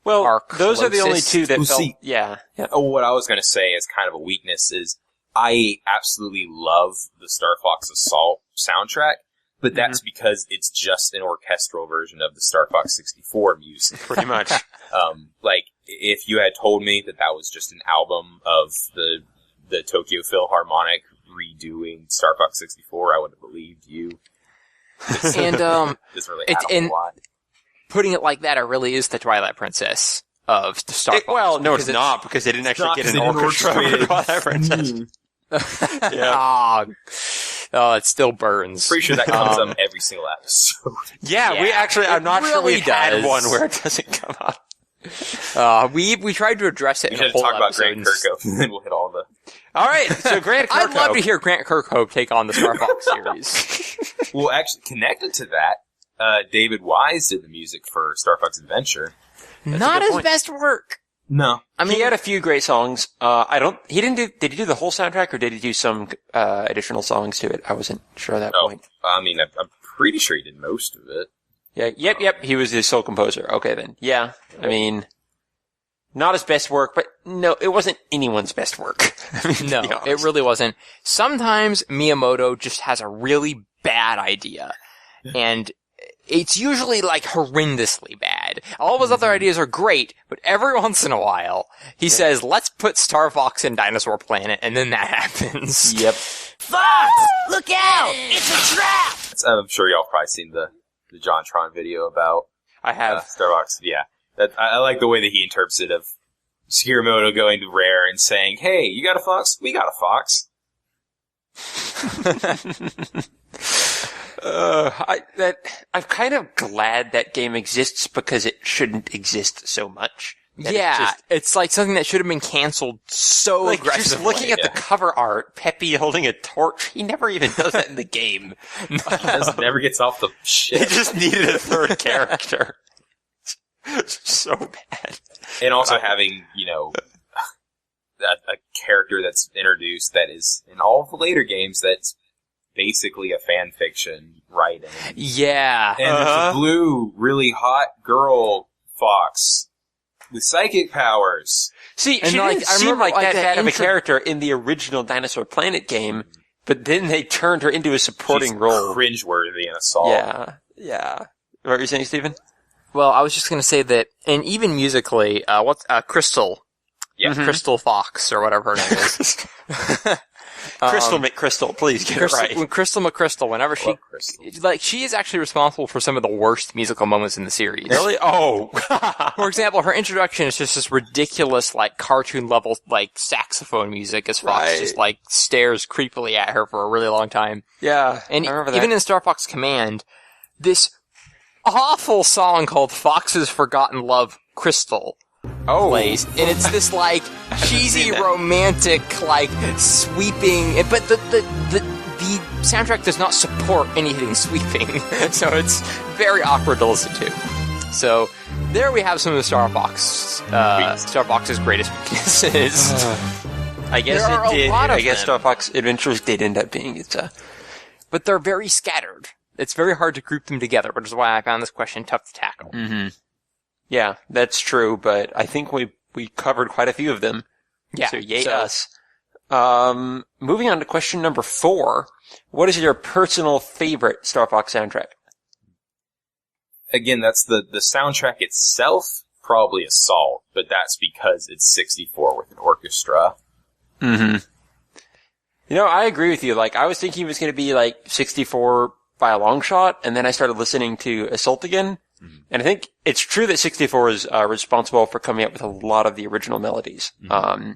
[SPEAKER 2] are closest.
[SPEAKER 1] Those are the only two that felt...
[SPEAKER 3] Yeah. What I was going to say as kind of a weakness is I absolutely love the Star Fox Assault soundtrack, but that's because it's just an orchestral version of the Star Fox 64 music.
[SPEAKER 1] Pretty much.
[SPEAKER 3] Like, if you had told me that was just an album of the Tokyo Philharmonic redoing Star Fox 64, I would have believed you.
[SPEAKER 2] And,
[SPEAKER 3] doesn't really happen a lot.
[SPEAKER 2] Putting it like that, it really is the Twilight Princess of Star Fox.
[SPEAKER 1] Well, no, it's not, because they didn't actually get an orchestra for Twilight Princess.
[SPEAKER 2] It still burns.
[SPEAKER 3] Pretty sure that comes up every single episode.
[SPEAKER 1] I'm not sure we've had one where it doesn't come up.
[SPEAKER 2] We tried to address it in a whole
[SPEAKER 3] talk
[SPEAKER 2] episode.
[SPEAKER 3] about Grant Kirkhope, and then we'll hit all the...
[SPEAKER 1] Alright, so Grant Kirkhope.
[SPEAKER 2] I'd love to hear Grant Kirkhope take on the Star Fox series.
[SPEAKER 3] Well, actually, connected to that, David Wise did the music for Star Fox Adventure.
[SPEAKER 2] Not his best work.
[SPEAKER 3] No.
[SPEAKER 1] I mean, he had a few great songs. Did he do the whole soundtrack, or did he do some, additional songs to it? I wasn't sure at that point.
[SPEAKER 3] I mean, I'm pretty sure he did most of it.
[SPEAKER 1] Yeah, yep, he was the sole composer. Okay then. Yeah, I mean, not his best work, but no, it wasn't anyone's best work.
[SPEAKER 2] No, it really wasn't. Sometimes Miyamoto just has a really bad idea, and it's usually like horrendously bad. All of his other ideas are great, but every once in a while, he says, let's put Star Fox in Dinosaur Planet, and then that happens.
[SPEAKER 1] Yep.
[SPEAKER 4] Fox! Look out! It's a trap!
[SPEAKER 3] I'm sure y'all probably seen the John Tron video about
[SPEAKER 1] I have
[SPEAKER 3] Star Fox. Yeah. I like the way that he interprets it of Shiramoto going to Rare and saying, hey, you got a fox? We got a fox.
[SPEAKER 1] I'm kind of glad that game exists because it shouldn't exist so much.
[SPEAKER 2] Yeah, it's like something that should have been canceled so aggressively.
[SPEAKER 1] Just looking at the cover art, Peppy holding a torch, he never even does that in the game.
[SPEAKER 3] He just never gets off the ship.
[SPEAKER 1] They just needed a third character. It's so bad.
[SPEAKER 3] And also having, a character that's introduced that is, in all of the later games, that's basically a fan fiction writing.
[SPEAKER 2] Yeah.
[SPEAKER 3] And there's a blue, really hot girl fox with psychic powers.
[SPEAKER 1] See, she didn't seem like that bad of a character in the original Dinosaur Planet game, but then they turned her into a supporting role.
[SPEAKER 3] Cringeworthy in Assault.
[SPEAKER 1] Yeah. What were you saying, Stephen?
[SPEAKER 2] Well, I was just going to say that, and even musically, Crystal.
[SPEAKER 3] Yeah.
[SPEAKER 2] Crystal Fox, or whatever her name is.
[SPEAKER 1] Crystal McCrystal, please get it right.
[SPEAKER 2] Crystal McCrystal, whenever she is actually responsible for some of the worst musical moments in the series.
[SPEAKER 1] Really? Oh.
[SPEAKER 2] For example, her introduction is just this ridiculous, like, cartoon level, like, saxophone music as Fox just, like, stares creepily at her for a really long time.
[SPEAKER 1] Yeah.
[SPEAKER 2] And
[SPEAKER 1] I remember that.
[SPEAKER 2] even in Star Fox Command, this awful song called Fox's Forgotten Love Crystal plays. And it's this, like, cheesy, romantic, like, sweeping, but the soundtrack does not support anything sweeping. So it's very awkward to listen to. So there we have some of the Star Fox's greatest weaknesses.
[SPEAKER 1] I guess
[SPEAKER 2] there
[SPEAKER 1] it did. I guess
[SPEAKER 2] them.
[SPEAKER 1] Star Fox Adventures did end up being its.
[SPEAKER 2] But they're very scattered. It's very hard to group them together, which is why I found this question tough to tackle.
[SPEAKER 1] Mm-hmm. Yeah, that's true, but I think we covered quite a few of them.
[SPEAKER 2] Yeah.
[SPEAKER 1] So yay us. Moving on to question number 4. What is your personal favorite Star Fox soundtrack?
[SPEAKER 3] Again, that's the soundtrack itself, probably Assault, but that's because it's 64 with an orchestra.
[SPEAKER 1] Mm-hmm. You know, I agree with you. Like, I was thinking it was going to be like 64 by a long shot, and then I started listening to Assault again. Mm-hmm. And I think it's true that 64 is responsible for coming up with a lot of the original melodies. Mm-hmm.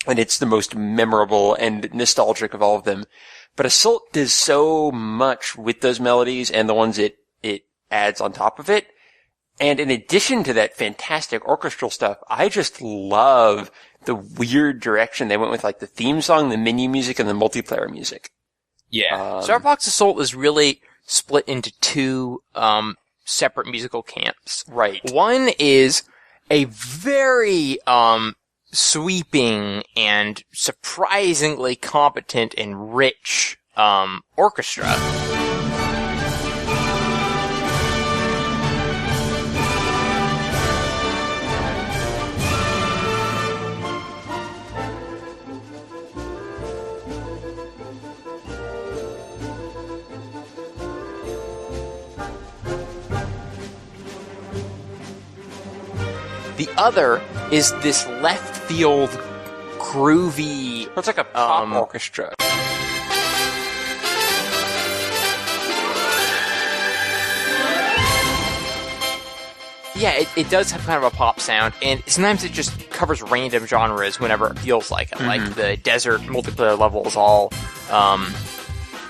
[SPEAKER 1] And it's the most memorable and nostalgic of all of them. But Assault does so much with those melodies and the ones it adds on top of it. And in addition to that fantastic orchestral stuff, I just love the weird direction they went with, like the theme song, the menu music, and the multiplayer music.
[SPEAKER 3] Yeah.
[SPEAKER 2] Star Fox Assault is really split into two separate musical camps.
[SPEAKER 1] Right.
[SPEAKER 2] One is a very sweeping and surprisingly competent and rich orchestra. The other is this left field groovy.
[SPEAKER 1] It's like a pop orchestra.
[SPEAKER 2] Yeah, it does have kind of a pop sound, and sometimes it just covers random genres whenever it feels like it. Mm-hmm. Like the desert multiplayer level is all,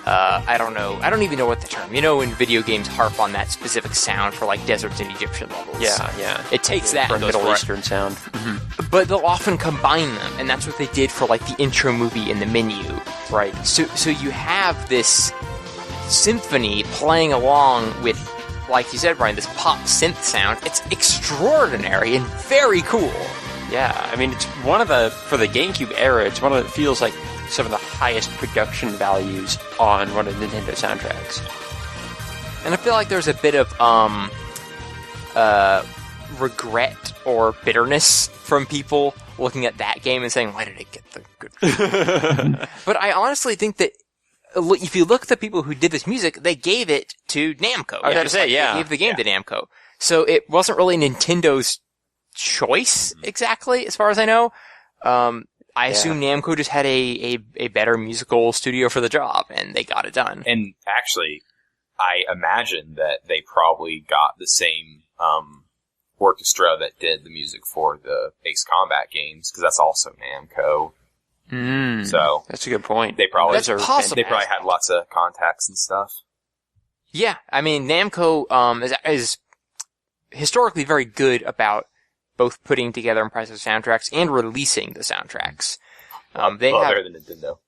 [SPEAKER 2] I don't know. I don't even know what the term. You know, when video games harp on that specific sound for like deserts and Egyptian levels.
[SPEAKER 1] Yeah.
[SPEAKER 2] It takes that
[SPEAKER 1] for
[SPEAKER 2] and
[SPEAKER 1] a
[SPEAKER 2] goes
[SPEAKER 1] Middle
[SPEAKER 2] for it.
[SPEAKER 1] Eastern sound. Mm-hmm.
[SPEAKER 2] But they'll often combine them, and that's what they did for like the intro movie in the menu.
[SPEAKER 1] Right.
[SPEAKER 2] So you have this symphony playing along with, like you said, Brian, this pop synth sound. It's extraordinary and very cool.
[SPEAKER 1] Yeah, I mean, it's one of the, for the GameCube era, it's one of the, it feels like some of the highest production values on one of the Nintendo soundtracks.
[SPEAKER 2] And I feel like there's a bit of, regret or bitterness from people looking at that game and saying, why did it get the good? But I honestly think that if you look at the people who did this music, they gave it to Namco.
[SPEAKER 1] I was going to say, yeah.
[SPEAKER 2] They gave the game to Namco. So it wasn't really Nintendo's choice, exactly, as far as I know. I assume Namco just had a better musical studio for the job, and they got it done.
[SPEAKER 3] And actually, I imagine that they probably got the same orchestra that did the music for the Ace Combat games, because that's also Namco. So
[SPEAKER 1] that's a good point.
[SPEAKER 3] They probably
[SPEAKER 2] possible.
[SPEAKER 3] They probably had lots of contacts and stuff.
[SPEAKER 2] Yeah, I mean, Namco is historically very good about both putting together impressive soundtracks and releasing the soundtracks. They have
[SPEAKER 3] better than Nintendo.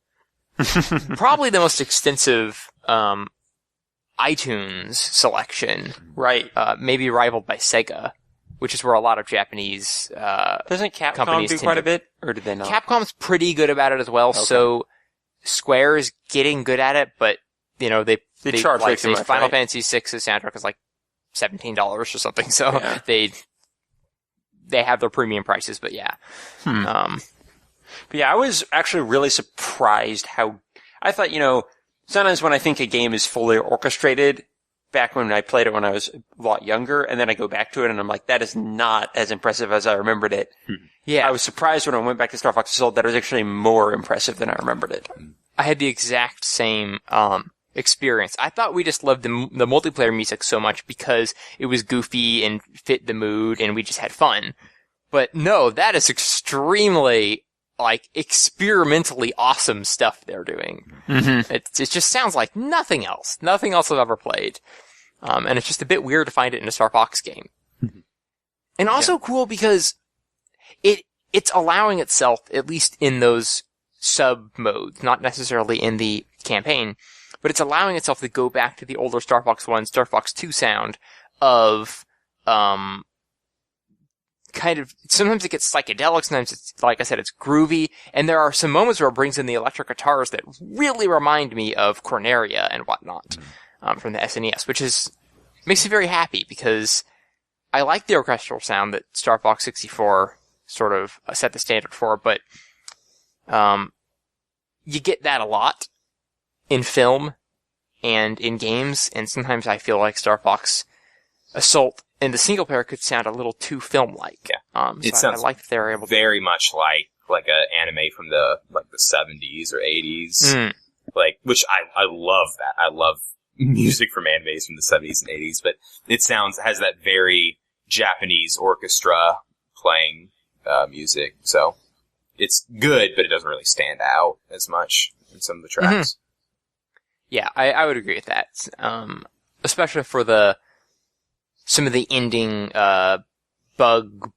[SPEAKER 2] probably the most extensive iTunes selection,
[SPEAKER 1] Right.
[SPEAKER 2] maybe rivaled by Sega, which is where a lot of Japanese
[SPEAKER 1] Doesn't Capcom
[SPEAKER 2] companies
[SPEAKER 1] do quite a bit, or did they not?
[SPEAKER 2] Capcom's pretty good about it as well. Okay. So Square is getting good at it, but you know they
[SPEAKER 1] charge way
[SPEAKER 2] like
[SPEAKER 1] too much.
[SPEAKER 2] Final
[SPEAKER 1] right?
[SPEAKER 2] Fantasy VI's soundtrack is like $17 or something. So they have their premium prices, but yeah.
[SPEAKER 1] But yeah, I was actually really surprised how, I thought, you know, sometimes when I think a game is fully orchestrated, back when I played it when I was a lot younger, and then I go back to it and I'm like, that is not as impressive as I remembered it.
[SPEAKER 2] Yeah.
[SPEAKER 1] I was surprised when I went back to Star Fox Assault that it was actually more impressive than I remembered it.
[SPEAKER 2] I had the exact same experience. I thought we just loved the multiplayer music so much because it was goofy and fit the mood and we just had fun. But no, that is extremely, like, experimentally awesome stuff they're doing.
[SPEAKER 1] Mm-hmm.
[SPEAKER 2] It just sounds like nothing else. Nothing else I've ever played. And it's just a bit weird to find it in a Star Fox game. And also cool because it's allowing itself, at least in those sub-modes, not necessarily in the campaign, but it's allowing itself to go back to the older Star Fox 1, Star Fox 2 sound of, kind of, sometimes it gets psychedelic, sometimes it's, like I said, it's groovy, and there are some moments where it brings in the electric guitars that really remind me of Corneria and whatnot, from the SNES, which makes me very happy, because I like the orchestral sound that Star Fox 64 sort of set the standard for, but, you get that a lot in film and in games, and sometimes I feel like Star Fox Assault in the single player could sound a little too film-like.
[SPEAKER 3] Yeah. It sounds
[SPEAKER 2] I like that they're able to
[SPEAKER 3] very much like an anime from the 70s or 80s. Like, which I love that. I love music from animes from the 70s and 80s, but it has that very Japanese orchestra playing music, so it's good, but it doesn't really stand out as much in some of the tracks.
[SPEAKER 2] Yeah, I would agree with that. Especially for some of the ending, bug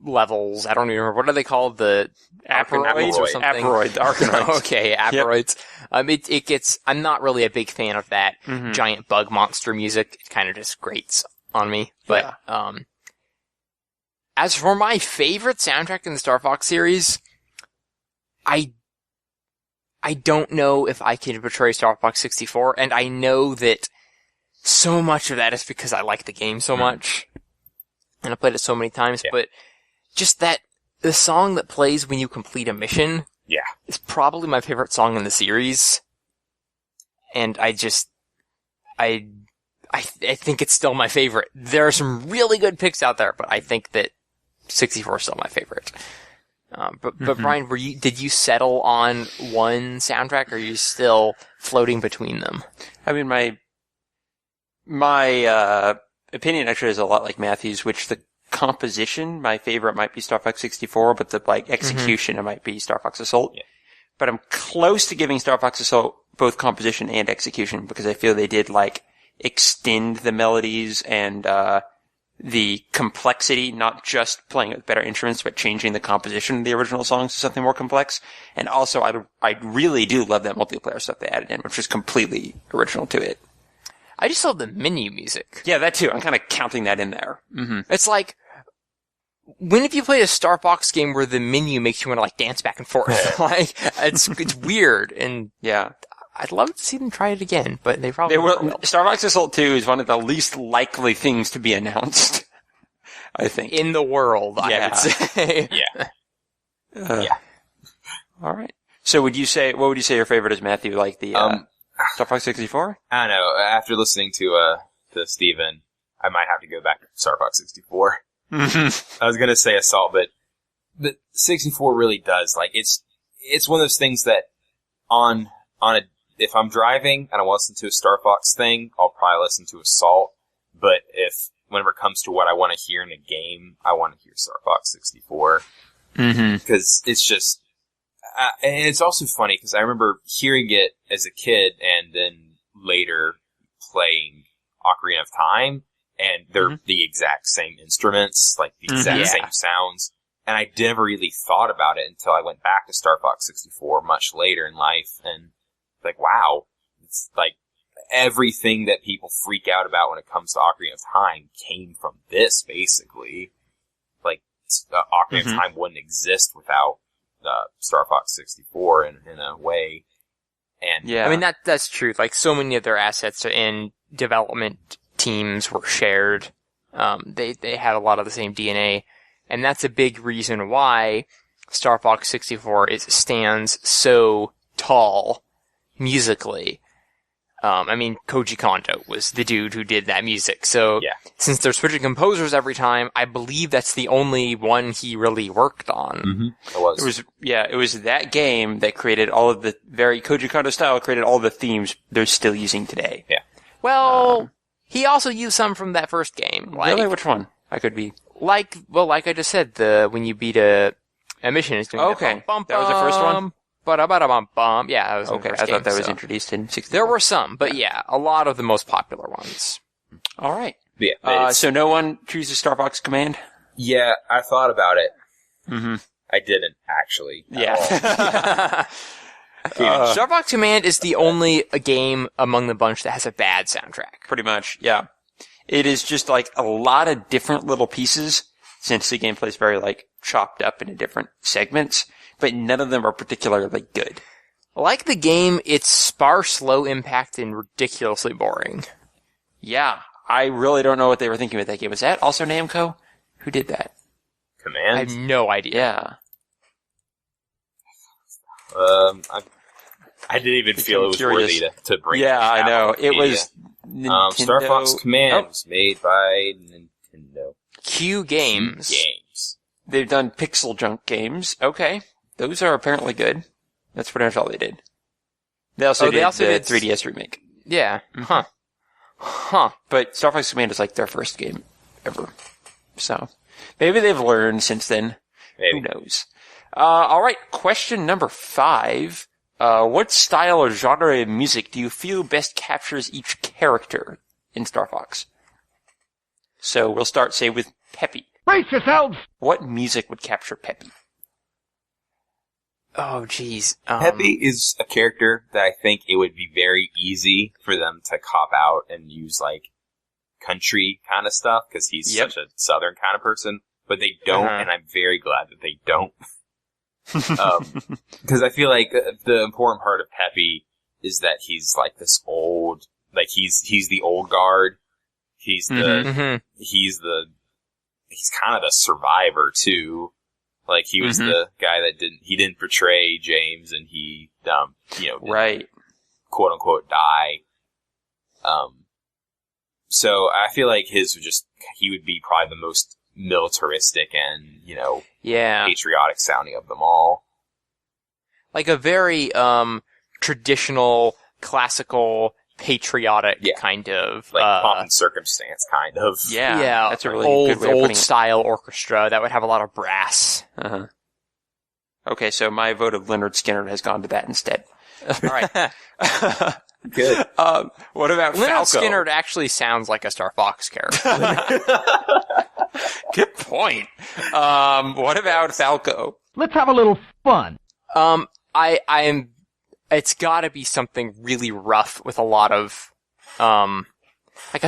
[SPEAKER 2] levels. I don't even remember. What are they called? The Aperoids or something?
[SPEAKER 1] Aperoids. Arkanoids.
[SPEAKER 2] Okay, Aperoids. Yep. I'm not really a big fan of that giant bug monster music. It kind of just grates on me. But, as for my favorite soundtrack in the Star Fox series, I don't know if I can portray Star Fox 64, and I know that so much of that is because I like the game so much, and I played it so many times, but just the song that plays when you complete a mission is probably my favorite song in the series, and I think it's still my favorite. There are some really good picks out there, but I think that 64 is still my favorite. But Brian, did you settle on one soundtrack, or are you still floating between them?
[SPEAKER 1] I mean, my opinion actually is a lot like Matthew's, which the composition, my favorite might be Star Fox 64, but the execution, it might be Star Fox Assault. Yeah. But I'm close to giving Star Fox Assault both composition and execution, because I feel they did extend the melodies and the complexity, not just playing with better instruments, but changing the composition of the original songs to something more complex. And also, I really do love that multiplayer stuff they added in, which is completely original to it.
[SPEAKER 2] I just love the menu music.
[SPEAKER 1] Yeah, that too. I'm kind of counting that in there. Mm-hmm.
[SPEAKER 2] It's like, when have you played a Star Fox game where the menu makes you want to dance back and forth? It's weird, and yeah. I'd love to see them try it again, but they probably will.
[SPEAKER 1] Star Fox Assault 2 is one of the least likely things to be announced, I think.
[SPEAKER 2] In the world, I would say.
[SPEAKER 3] Yeah.
[SPEAKER 1] All right. So what would you say your favorite is, Matthew? Like the Star Fox 64?
[SPEAKER 3] I don't know. After listening to Steven, I might have to go back to Star Fox 64. I was going to say Assault, but 64 really does. It's one of those things that if I'm driving and I want to listen to a Star Fox thing, I'll probably listen to Assault. But whenever it comes to what I want to hear in a game, I want to hear Star Fox 64. Because it's just, and it's also funny because I remember hearing it as a kid and then later playing Ocarina of Time, and they're the exact same instruments, the exact same sounds. And I never really thought about it until I went back to Star Fox 64 much later in life, and wow, it's everything that people freak out about when it comes to Ocarina of Time came from this, basically. Ocarina of Time wouldn't exist without Star Fox 64 in a way. And
[SPEAKER 2] I mean, that's true. So many of their assets and development teams were shared. They had a lot of the same DNA, and that's a big reason why Star Fox 64 stands so tall musically. Koji Kondo was the dude who did that music. So
[SPEAKER 3] Yeah.
[SPEAKER 2] since they're switching composers every time, I believe that's the only one he really worked on.
[SPEAKER 3] Mm-hmm.
[SPEAKER 1] It was that game that created all of the very Koji Kondo style, created all the themes they're still using today.
[SPEAKER 3] Yeah.
[SPEAKER 2] Well, he also used some from that first game.
[SPEAKER 1] Really? Which one? I could be...
[SPEAKER 2] Like I just said, when you beat a mission, it's doing
[SPEAKER 1] Okay. That was the first one?
[SPEAKER 2] Ba-da-ba-da-bum-bum. Yeah, that was in the
[SPEAKER 1] Okay,
[SPEAKER 2] first
[SPEAKER 1] I thought
[SPEAKER 2] game,
[SPEAKER 1] that was
[SPEAKER 2] so.
[SPEAKER 1] introduced in 64.
[SPEAKER 2] There were some, but yeah, a lot of the most popular ones.
[SPEAKER 1] All right.
[SPEAKER 3] Yeah.
[SPEAKER 1] So no one chooses Star Fox Command?
[SPEAKER 3] Yeah, I thought about it.
[SPEAKER 1] Mm-hmm.
[SPEAKER 3] I didn't, actually.
[SPEAKER 1] Yeah.
[SPEAKER 2] Star Fox Command is the only game among the bunch that has a bad soundtrack.
[SPEAKER 1] Pretty much, yeah. It is just like a lot of different little pieces, since the gameplay is very like chopped up into different segments, but none of them are particularly good.
[SPEAKER 2] Like the game, it's sparse, low impact, and ridiculously boring.
[SPEAKER 1] Yeah, I really don't know what they were thinking with that game. Was that also Namco? Who did that?
[SPEAKER 3] Command?
[SPEAKER 2] I have no idea.
[SPEAKER 1] Yeah.
[SPEAKER 3] I didn't even feel it was
[SPEAKER 1] curious.
[SPEAKER 3] worthy to bring
[SPEAKER 1] Yeah,
[SPEAKER 3] this
[SPEAKER 1] I
[SPEAKER 3] out
[SPEAKER 1] know.
[SPEAKER 3] on
[SPEAKER 1] It
[SPEAKER 3] media.
[SPEAKER 1] was Nintendo...
[SPEAKER 3] Star Fox Command was made by Nintendo.
[SPEAKER 2] Q Games.
[SPEAKER 3] Games.
[SPEAKER 1] They've done Pixel Junk games. Okay. Those are apparently good. That's pretty much all they did. They also did the 3DS remake.
[SPEAKER 2] Yeah.
[SPEAKER 1] Mm-hmm.
[SPEAKER 2] Huh.
[SPEAKER 1] But Star Fox Command is like their first game ever. So, maybe they've learned since then.
[SPEAKER 3] Maybe.
[SPEAKER 1] Who knows? Alright, question number 5. What style or genre of music do you feel best captures each character in Star Fox? So, we'll start, say, with Peppy.
[SPEAKER 4] Brace yourselves!
[SPEAKER 1] What music would capture Peppy?
[SPEAKER 2] Oh, jeez.
[SPEAKER 3] Peppy is a character that I think it would be very easy for them to cop out and use, like, country kind of stuff, because he's such a southern kind of person, but they don't, and I'm very glad that they don't. Because I feel like the important part of Peppy is that he's, like, this old, like, he's the old guard. He's he's kind of the survivor, too. Like, he was the guy that didn't betray James, and he, didn't, quote unquote, die. So I feel like he would be probably the most militaristic and, patriotic sounding of them all.
[SPEAKER 2] Like a very, traditional, classical, patriotic kind of,
[SPEAKER 3] like pomp and circumstance kind of.
[SPEAKER 1] Yeah. That's a really good way of putting
[SPEAKER 2] old
[SPEAKER 1] it.
[SPEAKER 2] style orchestra that would have a lot of brass.
[SPEAKER 1] Uh-huh. Okay, so my vote of Leonard Skinner has gone to that instead. Alright.
[SPEAKER 3] Good.
[SPEAKER 1] What about
[SPEAKER 2] Leonard
[SPEAKER 1] Falco?
[SPEAKER 2] Skinner actually sounds like a Star Fox character.
[SPEAKER 1] Good point. What about Falco?
[SPEAKER 4] Let's have a little fun.
[SPEAKER 2] It's gotta be something really rough with a lot of, I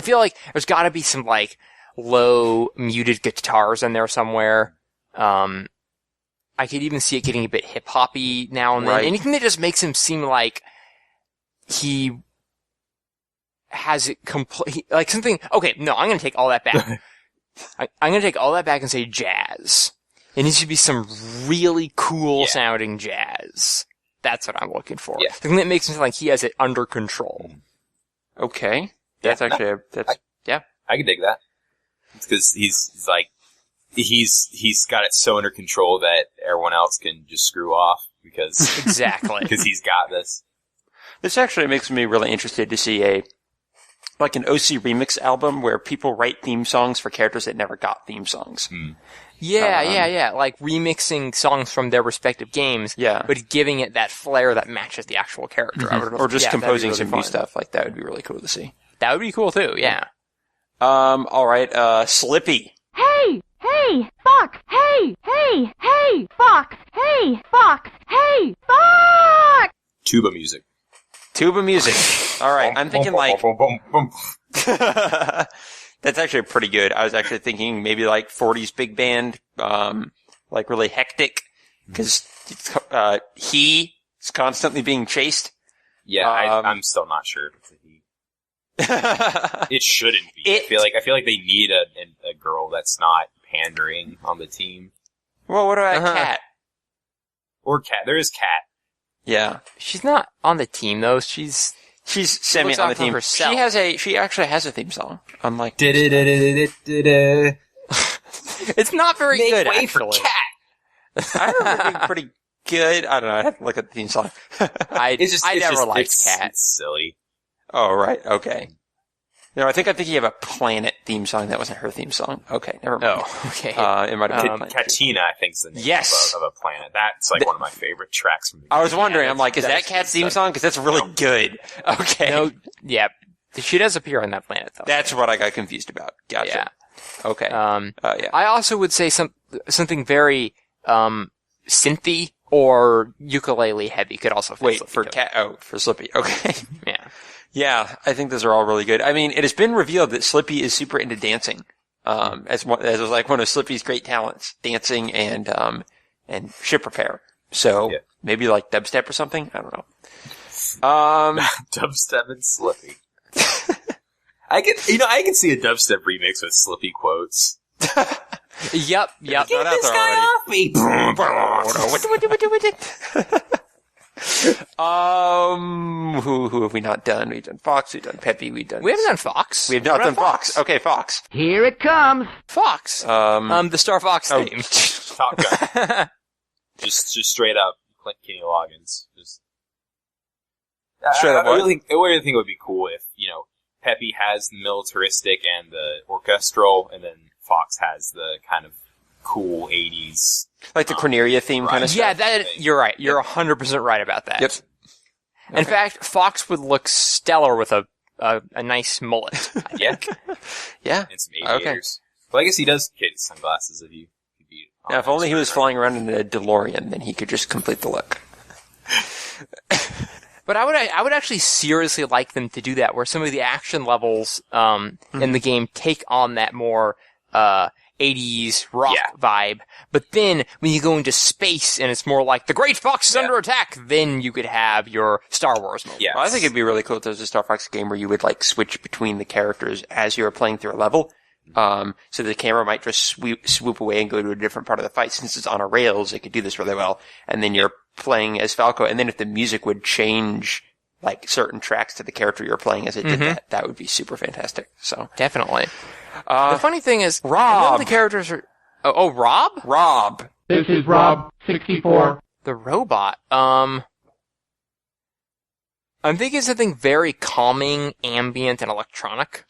[SPEAKER 2] feel like there's gotta be some, like, low muted guitars in there somewhere. I could even see it getting a bit hip-hoppy now and then.
[SPEAKER 1] Right.
[SPEAKER 2] Anything that just makes him seem like he has it like something, okay, no, I'm gonna take all that back. I'm gonna take all that back and say jazz. It needs to be some really cool sounding jazz. That's what I'm looking for.
[SPEAKER 3] Yeah.
[SPEAKER 2] Something that makes him sound like he has it under control.
[SPEAKER 1] Okay. That's actually,
[SPEAKER 3] I can dig that. Because he's got it so under control that everyone else can just screw off because
[SPEAKER 2] Exactly.
[SPEAKER 3] because he's got this.
[SPEAKER 1] This actually makes me really interested to see an OC remix album where people write theme songs for characters that never got theme songs.
[SPEAKER 2] Yeah. Like remixing songs from their respective games.
[SPEAKER 1] Yeah.
[SPEAKER 2] But giving it that flair that matches the actual character.
[SPEAKER 1] Or just composing some new
[SPEAKER 2] fun.
[SPEAKER 1] stuff. Like, that would be really cool to see.
[SPEAKER 2] That would be cool too, yeah.
[SPEAKER 1] Alright, Slippy.
[SPEAKER 5] Hey! Hey! Fox! Hey! Hey! Hey! Fox! Hey! Fox! Hey! Fox!
[SPEAKER 3] Tuba music.
[SPEAKER 1] Tuba music. Alright, I'm thinking like...
[SPEAKER 3] Boom, boom, boom, boom.
[SPEAKER 1] That's actually pretty good. I was actually thinking maybe like 40s big band, like really hectic, because he is constantly being chased.
[SPEAKER 3] Yeah, I'm still not sure if it's a he. It shouldn't be. I feel like they need a girl that's not pandering on the team.
[SPEAKER 1] Well, what about Cat?
[SPEAKER 3] Or Cat. There is Cat.
[SPEAKER 1] Yeah.
[SPEAKER 2] She's not on the team though. She's
[SPEAKER 1] She's semi
[SPEAKER 2] looks
[SPEAKER 1] on
[SPEAKER 2] out
[SPEAKER 1] the
[SPEAKER 2] for
[SPEAKER 1] team.
[SPEAKER 2] herself.
[SPEAKER 1] She actually has a theme song. Unlike
[SPEAKER 2] It's not very good,
[SPEAKER 3] Make way for
[SPEAKER 2] actually.
[SPEAKER 3] cat.
[SPEAKER 1] I remember it being pretty good. I don't know. I'd have to look at the theme song.
[SPEAKER 2] I never liked Cat.
[SPEAKER 3] It's silly.
[SPEAKER 1] Oh, right. Okay. No, I think you have a Planet theme song. That wasn't her theme song. Okay, never mind.
[SPEAKER 2] Oh, okay.
[SPEAKER 1] It might have been Planet.
[SPEAKER 3] Katina, I think, is the name
[SPEAKER 1] Yes.
[SPEAKER 3] of a planet. That's like one of my favorite tracks from the
[SPEAKER 1] I was wondering.
[SPEAKER 2] Yeah,
[SPEAKER 1] I'm like, is that Cat's theme song? Because that's really good. Okay.
[SPEAKER 2] No, yeah. She does appear on that planet, though.
[SPEAKER 1] That's what I got confused about. Gotcha.
[SPEAKER 2] Yeah.
[SPEAKER 1] Okay. Yeah.
[SPEAKER 2] I also would say something very synthy or ukulele heavy could also fit
[SPEAKER 1] Wait,
[SPEAKER 2] Slippy
[SPEAKER 1] for
[SPEAKER 2] too.
[SPEAKER 1] for Slippy. Okay.
[SPEAKER 2] Yeah.
[SPEAKER 1] Yeah, I think those are all really good. I mean, it has been revealed that Slippy is super into dancing. As like one of Slippy's great talents, dancing and ship repair. So maybe like dubstep or something. I don't know.
[SPEAKER 3] Dubstep and Slippy. I can see a dubstep remix with Slippy quotes.
[SPEAKER 2] Yep.
[SPEAKER 1] Not out there already.
[SPEAKER 3] off me!
[SPEAKER 1] Who have we not done? We've done Fox, we've done Peppy,
[SPEAKER 2] We haven't done Fox.
[SPEAKER 1] We have not done Fox. Okay, Fox.
[SPEAKER 5] Here it comes.
[SPEAKER 2] Fox. The Star Fox theme.
[SPEAKER 3] Top Gun. just straight up Kenny Loggins. Just
[SPEAKER 1] Straight up
[SPEAKER 3] I
[SPEAKER 1] what?
[SPEAKER 3] really think it would be cool if, Peppy has the militaristic and the orchestral, and then Fox has the kind of cool 80s.
[SPEAKER 1] Like the Cornelia theme kind of
[SPEAKER 2] Yeah,
[SPEAKER 1] stuff.
[SPEAKER 2] you're right. You're 100% right about that.
[SPEAKER 1] Yep.
[SPEAKER 2] In fact, Fox would look stellar with a nice mullet.
[SPEAKER 3] Yeah.
[SPEAKER 1] Yeah.
[SPEAKER 3] And some aviators. Well, I guess he does get sunglasses if you could be on
[SPEAKER 1] Now, if only he was
[SPEAKER 3] screen,
[SPEAKER 1] flying around in a DeLorean, then he could just complete the look.
[SPEAKER 2] But I would actually seriously like them to do that, where some of the action levels in the game take on that more 80s rock vibe. But then when you go into space and it's more like the Great Fox is under attack, then you could have your Star Wars mode.
[SPEAKER 3] Yeah.
[SPEAKER 1] Well, I think it'd be really cool if there was a Star Fox game where you would like switch between the characters as you were playing through a level. So the camera might just swoop away and go to a different part of the fight. Since it's on a rails, it could do this really well. And then you're playing as Falco, and then if the music would change like certain tracks to the character you're playing as it did that would be super fantastic. So
[SPEAKER 2] Definitely. The funny thing is,
[SPEAKER 1] Rob.
[SPEAKER 2] none of the characters are... Oh, Rob?
[SPEAKER 1] Rob.
[SPEAKER 5] This is Rob, 64.
[SPEAKER 2] The robot. I'm thinking something very calming, ambient, and electronic.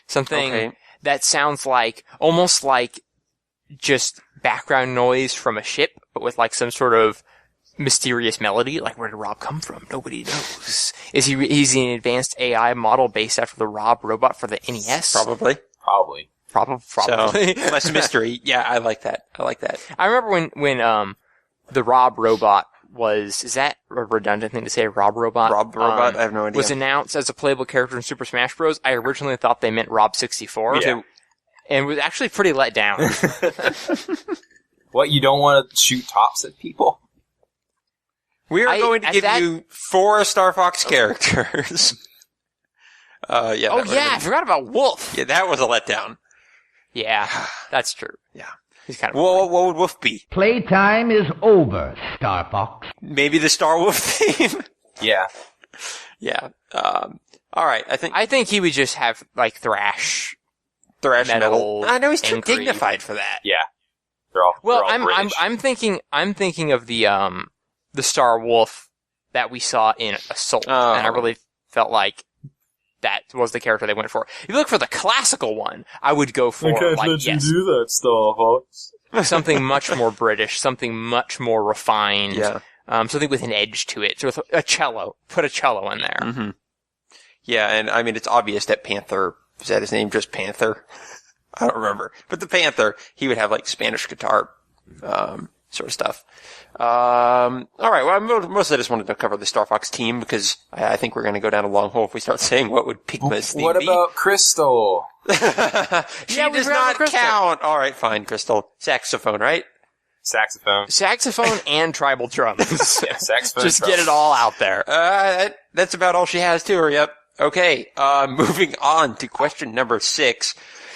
[SPEAKER 2] Something that sounds like, almost like just background noise from a ship, but with like some sort of mysterious melody. Like, where did Rob come from? Nobody knows. Is he an advanced AI model based after the Rob robot for the NES?
[SPEAKER 1] Probably.
[SPEAKER 2] Probably.
[SPEAKER 1] So, less mystery. Yeah, I like that.
[SPEAKER 2] I remember when the Rob robot is that a redundant thing to say, Rob robot?
[SPEAKER 1] Rob robot? I have no idea.
[SPEAKER 2] Was announced as a playable character in Super Smash Bros. I originally thought they meant Rob 64.
[SPEAKER 3] Yeah.
[SPEAKER 2] And was actually pretty let down.
[SPEAKER 3] What, you don't want to shoot tops at people?
[SPEAKER 1] We are going to give you 4 Star Fox characters.
[SPEAKER 2] I forgot about Wolf.
[SPEAKER 1] Yeah, that was a letdown.
[SPEAKER 2] Yeah, that's true.
[SPEAKER 1] Yeah.
[SPEAKER 2] He's kind of
[SPEAKER 1] What would Wolf be?
[SPEAKER 5] Playtime is over, Star Fox.
[SPEAKER 1] Maybe the Star Wolf theme?
[SPEAKER 3] Yeah.
[SPEAKER 1] Yeah. Alright,
[SPEAKER 2] I think he would just have, like, thrash metal.
[SPEAKER 1] I know he's too
[SPEAKER 2] angry.
[SPEAKER 1] dignified for that.
[SPEAKER 3] Yeah. They're all British.
[SPEAKER 2] I'm thinking of the Star Wolf that we saw in Assault, and I really felt like that was the character they went for. If you look for the classical one, I would go for
[SPEAKER 3] do that, Star Fox.
[SPEAKER 2] something much more British, something much more refined, something with an edge to it. So with a cello, put a cello in there.
[SPEAKER 1] Mm-hmm. Yeah, and I mean it's obvious that Panther, is that his name? Just Panther? I don't remember, but the Panther, he would have like Spanish guitar, sort of stuff. All right. Well, I mostly just wanted to cover the Star Fox team because I think we're going to go down a long hole if we start saying what would Pigma's theme
[SPEAKER 3] What
[SPEAKER 1] be.
[SPEAKER 3] about Crystal?
[SPEAKER 1] She does not count. All right, fine, Crystal. Saxophone, right?
[SPEAKER 3] Saxophone
[SPEAKER 2] And tribal drums.
[SPEAKER 3] Yeah, saxophone.
[SPEAKER 2] Just get it all out there.
[SPEAKER 1] That's about all she has to her. Yep. Okay. Moving on to question number 6.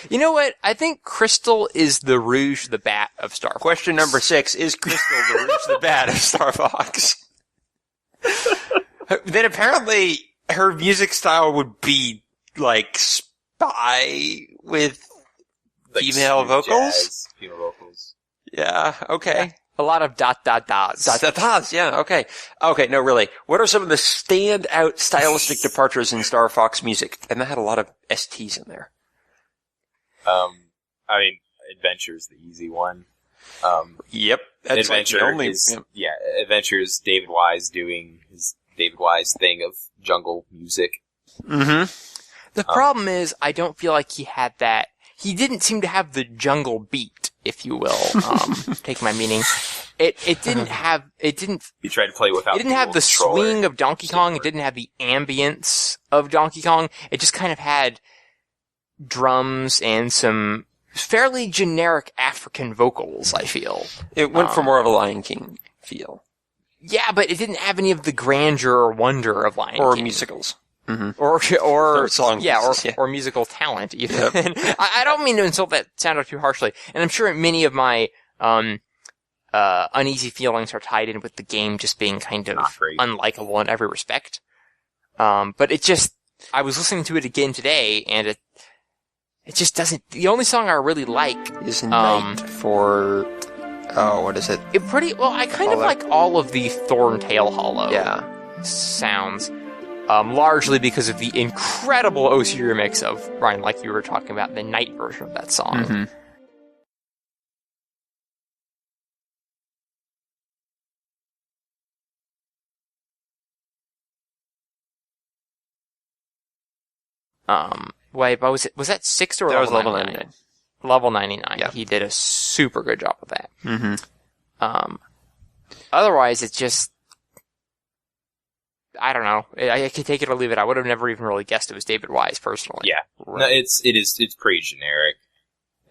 [SPEAKER 2] You know what? I think Crystal is the Rouge the Bat of Star Fox.
[SPEAKER 1] Question number 6. Is Crystal the Rouge the Bat of Star Fox? Then apparently, her music style would be like spy with
[SPEAKER 3] Like
[SPEAKER 1] female
[SPEAKER 3] smooth
[SPEAKER 1] vocals?
[SPEAKER 3] jazz, female vocals.
[SPEAKER 1] Yeah, okay.
[SPEAKER 2] A lot of dot dot dots.
[SPEAKER 1] Dot, dot, dots, yeah, okay. Okay, no, really. What are some of the standout stylistic departures in Star Fox music? And that had a lot of STs in there.
[SPEAKER 3] I mean, Adventure's the easy one.
[SPEAKER 1] Yep. That's
[SPEAKER 3] Adventure
[SPEAKER 1] like the only,
[SPEAKER 3] is, Adventure is David Wise doing his David Wise thing of jungle music.
[SPEAKER 1] Mm-hmm.
[SPEAKER 2] The problem is, I don't feel like he had that. He didn't seem to have the jungle beat, if you will. Take my meaning. It didn't have. It didn't.
[SPEAKER 3] He tried to play without.
[SPEAKER 2] It didn't have the swing of Donkey Kong. It didn't have the ambience of Donkey Kong. It just kind of had drums and some fairly generic African vocals, I feel.
[SPEAKER 1] It went for more of a Lion King feel.
[SPEAKER 2] Yeah, but it didn't have any of the grandeur or wonder of Lion
[SPEAKER 1] Or
[SPEAKER 2] King.
[SPEAKER 1] musicals.
[SPEAKER 2] Or
[SPEAKER 1] song
[SPEAKER 2] yeah,
[SPEAKER 1] pieces, yeah.
[SPEAKER 2] or musical talent even. I don't mean to insult that sound too harshly, and I'm sure many of my uneasy feelings are tied in with the game just being kind of unlikable in every respect. But it just, I was listening to it again today, and it just doesn't. The only song I really like
[SPEAKER 1] is Night for. Oh, what is it?
[SPEAKER 2] It pretty well. I kind of like all of the Thorntail Hollow sounds. Largely because of the incredible OC remix of Ryan, like you were talking about, the night version of that song. Wait, but was that 6 or
[SPEAKER 1] that was
[SPEAKER 2] level
[SPEAKER 1] level
[SPEAKER 2] 99?
[SPEAKER 1] 99.
[SPEAKER 2] Level 99.
[SPEAKER 1] Yeah.
[SPEAKER 2] He did a super good job with that. Otherwise, it's just, I don't know. I could take it or leave it. I would have never even really guessed it was David Wise, personally.
[SPEAKER 3] Yeah. No, it's pretty generic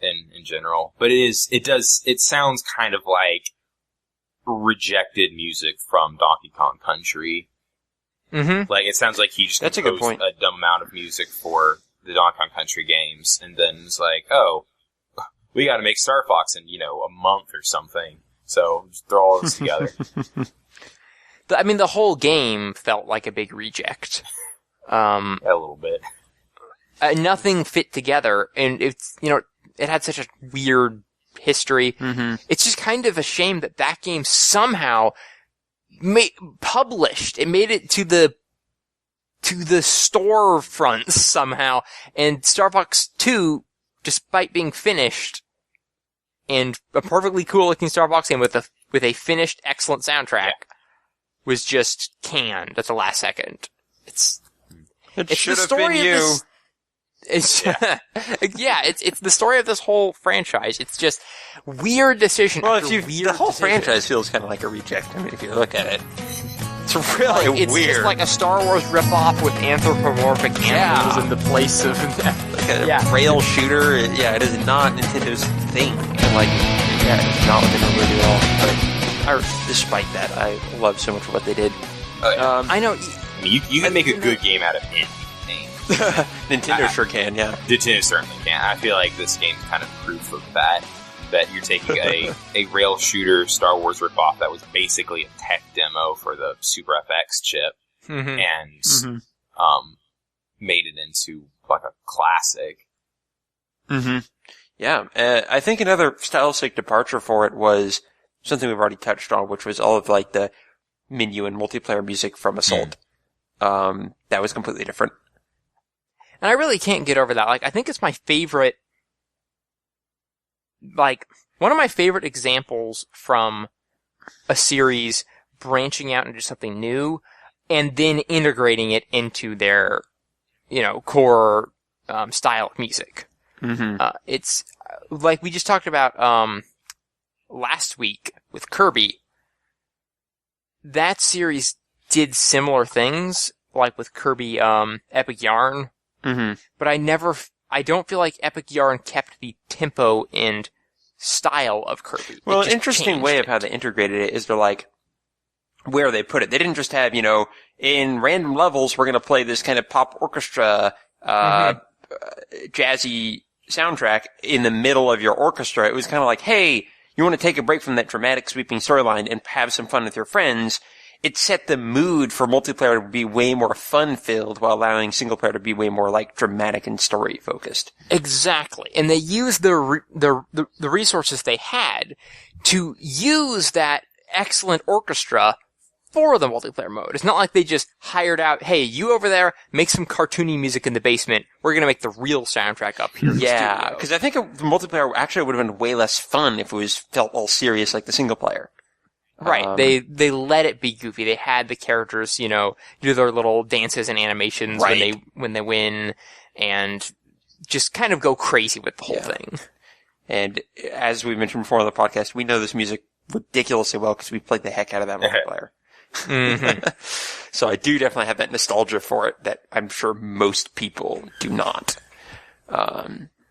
[SPEAKER 3] in general. But it sounds kind of like rejected music from Donkey Kong Country.
[SPEAKER 2] Mm-hmm.
[SPEAKER 3] Like, it sounds like he just
[SPEAKER 1] That's a good
[SPEAKER 3] composed
[SPEAKER 1] point.
[SPEAKER 3] a dumb amount of music for the Donkey Kong Country games, and then it's like, oh, we gotta make Star Fox in, a month or something. So, just throw all this together.
[SPEAKER 2] I mean, the whole game felt like a big reject.
[SPEAKER 3] A little bit.
[SPEAKER 2] Nothing fit together, and it's, it had such a weird history. It's just kind of a shame that game somehow published. It made it to the storefronts somehow, and Star Fox 2, despite being finished, and a perfectly cool looking Star Fox game with a finished, excellent soundtrack, was just canned at the last second. It's
[SPEAKER 1] should
[SPEAKER 2] the
[SPEAKER 1] have
[SPEAKER 2] story
[SPEAKER 1] been
[SPEAKER 2] of
[SPEAKER 1] you.
[SPEAKER 2] it's it's the story of this whole franchise. It's just weird decision.
[SPEAKER 1] Well,
[SPEAKER 2] after weird
[SPEAKER 1] the whole
[SPEAKER 2] decision.
[SPEAKER 1] franchise feels kind of like a reject. I mean, if you look at it, it's really
[SPEAKER 2] It's
[SPEAKER 1] weird.
[SPEAKER 2] just like a Star Wars ripoff with anthropomorphic animals in the place of
[SPEAKER 1] rail shooter. It is not Nintendo's thing. And it's not what they normally do at all. But despite that, I love so much of what they did.
[SPEAKER 3] Oh, yeah.
[SPEAKER 2] I know.
[SPEAKER 3] I mean, you can make a good game out of anything.
[SPEAKER 1] Nintendo sure can, yeah.
[SPEAKER 3] Nintendo certainly can. I feel like this game's kind of proof of that you're taking a rail shooter Star Wars ripoff that was basically a tech demo for the Super FX chip, and made it into like a classic.
[SPEAKER 1] Yeah, I think another stylistic departure for it was something we've already touched on, which was all of like the menu and multiplayer music from Assault. That was completely different.
[SPEAKER 2] And I really can't get over that. Like, I think it's my favorite, one of my favorite examples from a series branching out into something new and then integrating it into their, core, style of music. It's, like we just talked about, last week with Kirby. That series did similar things, like with Kirby, Epic Yarn. But I don't feel like Epic Yarn kept the tempo and style of Kirby.
[SPEAKER 1] Well, an interesting way of how they integrated it is they're like, where they put it. They didn't just have, in random levels, we're going to play this kind of pop orchestra, jazzy soundtrack in the middle of your orchestra. It was kind of like, hey, you want to take a break from that dramatic sweeping storyline and have some fun with your friends. it set the mood for multiplayer to be way more fun-filled while allowing single player to be way more, like, dramatic and story-focused.
[SPEAKER 2] Exactly. And they used the resources they had to use that excellent orchestra for the multiplayer mode. It's not like they just hired out, hey, you over there, make some cartoony music in the basement. We're going to make the real soundtrack up here.
[SPEAKER 1] Yeah, because I think the multiplayer actually would have been way less fun if it was felt all serious like the single player.
[SPEAKER 2] Right. They let it be goofy. They had the characters, do their little dances and animations when they win, and just kind of go crazy with the whole thing. And
[SPEAKER 1] as we mentioned before on the podcast, we know this music ridiculously well because we played the heck out of that multiplayer. So I do definitely have that nostalgia for it that I'm sure most people do not.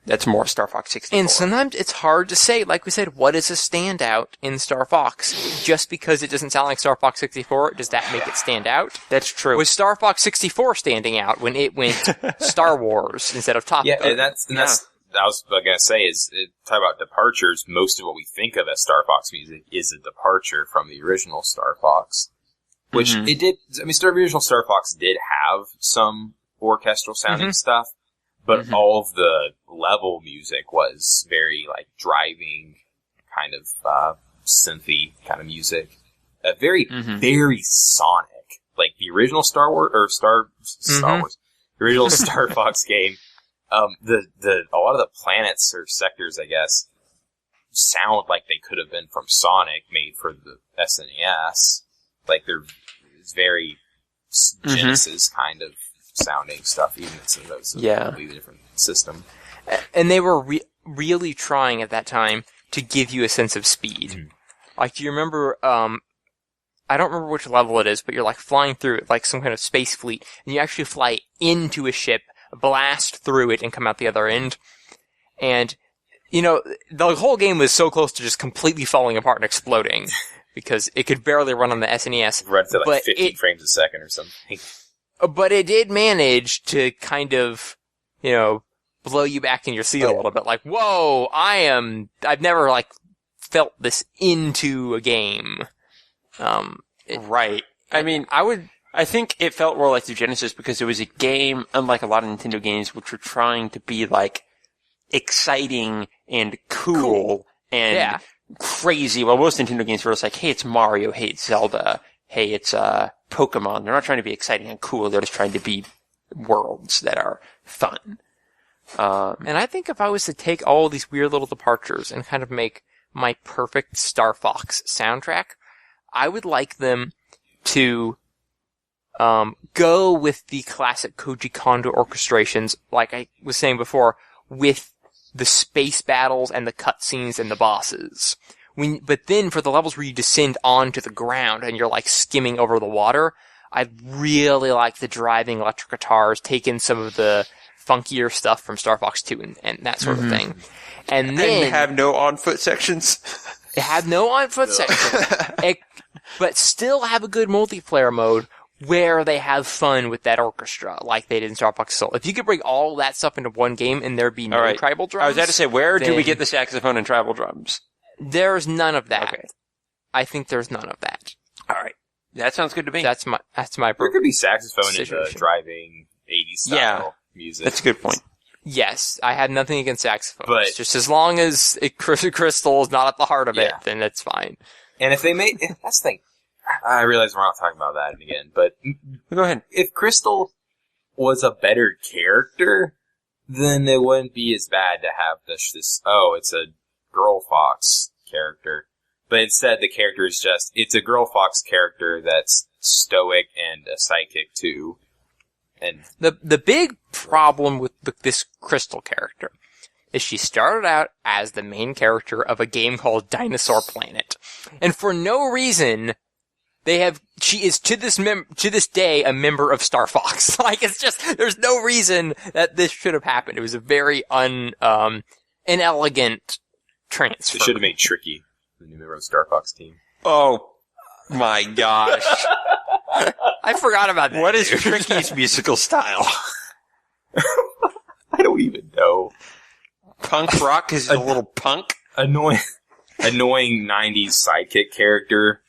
[SPEAKER 1] That's more Star Fox 64.
[SPEAKER 2] And sometimes it's hard to say, like we said, what is a standout in Star Fox? Just because it doesn't sound like Star Fox 64, does that make it stand out?
[SPEAKER 1] That's true.
[SPEAKER 2] Was Star Fox 64 standing out when it went Star Wars instead of Top Gun?
[SPEAKER 3] Yeah, and that's I was going to say is, talk about departures, most of what we think of as Star Fox music is a departure from the original Star Fox. Which it did, original Star Fox did have some orchestral sounding stuff, but all of the level music was very, like, driving, kind of, synthy kind of music. Very sonic. Like, the original Star Wars, the original Star Fox game, a lot of the planets or sectors, I guess, sound like they could have been from Sonic, made for the SNES. Like, it's very Genesis kind of sounding stuff, even if it's a completely different system.
[SPEAKER 2] And they were really trying at that time to give you a sense of speed. Like, do you remember, I don't remember which level it is, but you're, like, flying through it, like some kind of space fleet, and you actually fly into a ship, blast through it, and come out the other end. And, the whole game was so close to just completely falling apart and exploding. Because it could barely run on the SNES.
[SPEAKER 3] Runs at like 15 frames a second or something.
[SPEAKER 2] But it did manage to kind of, blow you back in your seat a little bit. Like, whoa, I've never, like, felt this into a game.
[SPEAKER 1] Right. I think it felt more like the Genesis because it was a game, unlike a lot of Nintendo games, which were trying to be, like, exciting and cool. And crazy. Well, most Nintendo games were just like, hey, it's Mario, hey, it's Zelda, hey, it's Pokemon. They're not trying to be exciting and cool. They're just trying to be worlds that are fun.
[SPEAKER 2] And I think if I was to take all these weird little departures and kind of make my perfect Star Fox soundtrack, I would like them to go with the classic Koji Kondo orchestrations, like I was saying before, with the space battles and the cutscenes and the bosses. But then for the levels where you descend onto the ground and you're like skimming over the water, I really like the driving electric guitars, taking some of the funkier stuff from Star Fox 2 and that sort of thing. And then
[SPEAKER 1] have no on-foot sections.
[SPEAKER 2] It had no on-foot sections. But still have a good multiplayer mode where they have fun with that orchestra, like they did in Star Fox Soul. If you could bring all that stuff into one game and there'd be no tribal drums...
[SPEAKER 1] I was about to say, where do we get the saxophone and tribal drums?
[SPEAKER 2] There's none of that. Okay. I think there's none of that.
[SPEAKER 1] Alright. That sounds good to me.
[SPEAKER 2] That's my
[SPEAKER 3] There could be saxophone in the driving 80s style music.
[SPEAKER 1] That's a good point.
[SPEAKER 2] Yes, I had nothing against saxophones. But just as long as Crystal is not at the heart of it, then it's fine.
[SPEAKER 3] And if they made... That's the thing. I realize we're not talking about that again, but
[SPEAKER 1] go ahead.
[SPEAKER 3] If Crystal was a better character, then it wouldn't be as bad to have this it's a girl fox character. But instead, the character is it's a girl fox character that's stoic and a psychic too. And
[SPEAKER 2] the big problem with this Crystal character is she started out as the main character of a game called Dinosaur Planet. And for no reason... she is to this day a member of Star Fox. Like, it's just, there's no reason that this should have happened. It was a very inelegant transfer.
[SPEAKER 3] They should have made Tricky the new member of the Star Fox team.
[SPEAKER 1] Oh my gosh.
[SPEAKER 2] I forgot about that.
[SPEAKER 1] What is Tricky's musical style?
[SPEAKER 3] I don't even know.
[SPEAKER 1] Punk rock is a little punk.
[SPEAKER 3] Annoying 90s sidekick character.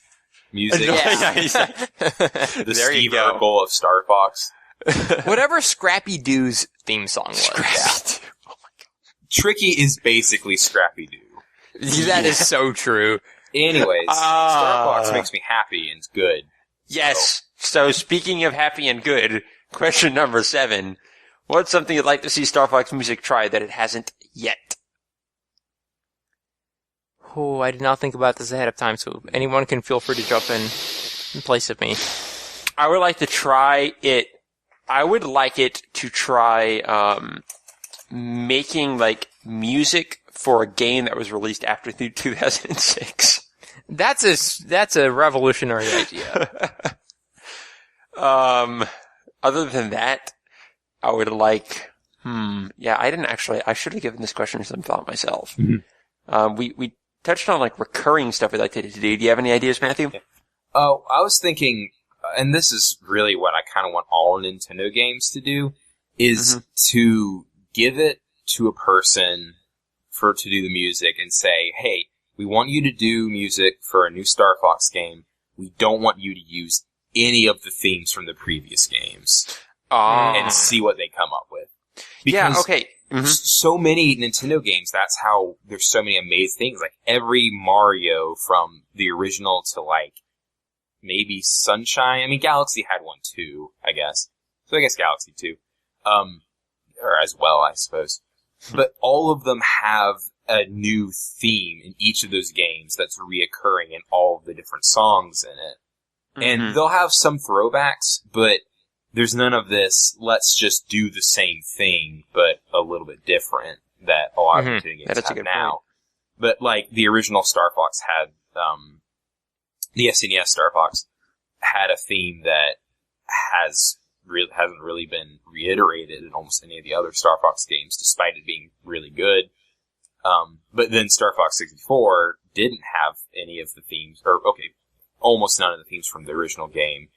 [SPEAKER 3] music.
[SPEAKER 1] The
[SPEAKER 3] The Steve Urkel of Star Fox.
[SPEAKER 2] Whatever Scrappy Doo's theme song was.
[SPEAKER 1] Scrappy Doo.
[SPEAKER 3] Tricky is basically Scrappy Doo.
[SPEAKER 2] That is so true.
[SPEAKER 3] Anyways, Star Fox makes me happy and it's good.
[SPEAKER 1] Yes. So speaking of happy and good, question number 7. What's something you'd like to see Star Fox music try that it hasn't yet?
[SPEAKER 2] Oh, I did not think about this ahead of time, so anyone can feel free to jump in place of me.
[SPEAKER 1] I would like to try it. I would like it to try making like music for a game that was released after 2006.
[SPEAKER 2] That's a revolutionary idea.
[SPEAKER 1] Other than that, I would like. I should have given this question some thought myself.
[SPEAKER 3] Mm-hmm.
[SPEAKER 1] We touched on like recurring stuff we'd like to do. Do you have any ideas, Matthew?
[SPEAKER 3] Oh, I was thinking, and this is really what I kind of want all Nintendo games to do, is to give it to a person to do the music and say, hey, we want you to do music for a new Star Fox game. We don't want you to use any of the themes from the previous games. And see what they come up with. Because so many Nintendo games, that's how there's so many amazing things. Like every Mario from the original to like maybe Sunshine. I mean, Galaxy had one too, I guess. So I guess Galaxy 2. Or as well, I suppose. But all of them have a new theme in each of those games that's reoccurring in all of the different songs in it. And they'll have some throwbacks, but there's none of this, let's just do the same thing, but a little bit different that a lot of Nintendo games have now. Point. But like the original Star Fox had, the SNES Star Fox had a theme that hasn't really been reiterated in almost any of the other Star Fox games, despite it being really good. But then Star Fox 64 didn't have any of the themes, almost none of the themes from the original game,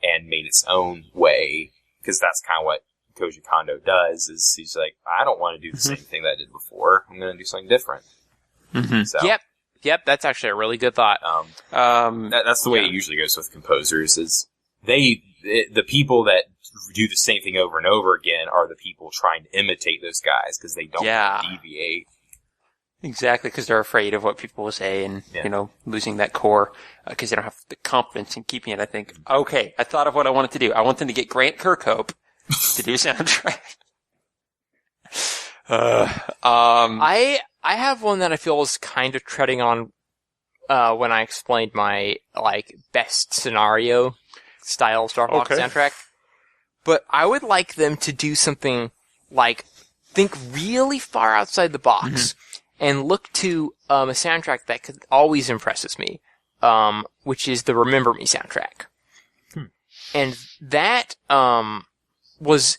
[SPEAKER 3] and made its own way, because that's kind of what Koji Kondo does, is he's like, I don't want to do the same thing that I did before, I'm going to do something different. So,
[SPEAKER 2] Yep, that's actually a really good thought.
[SPEAKER 3] That's the way it usually goes with composers, is the people that do the same thing over and over again are the people trying to imitate those guys, because they don't want to deviate.
[SPEAKER 1] Exactly, because they're afraid of what people will say and, losing that core, because they don't have the confidence in keeping it. I think, okay, I thought of what I wanted to do. I want them to get Grant Kirkhope to do soundtrack.
[SPEAKER 2] I have one that I feel is kind of treading on, when I explained my, best scenario style Star Fox soundtrack. But I would like them to do something think really far outside the box. And look to a soundtrack that always impresses me, which is the Remember Me soundtrack. And that was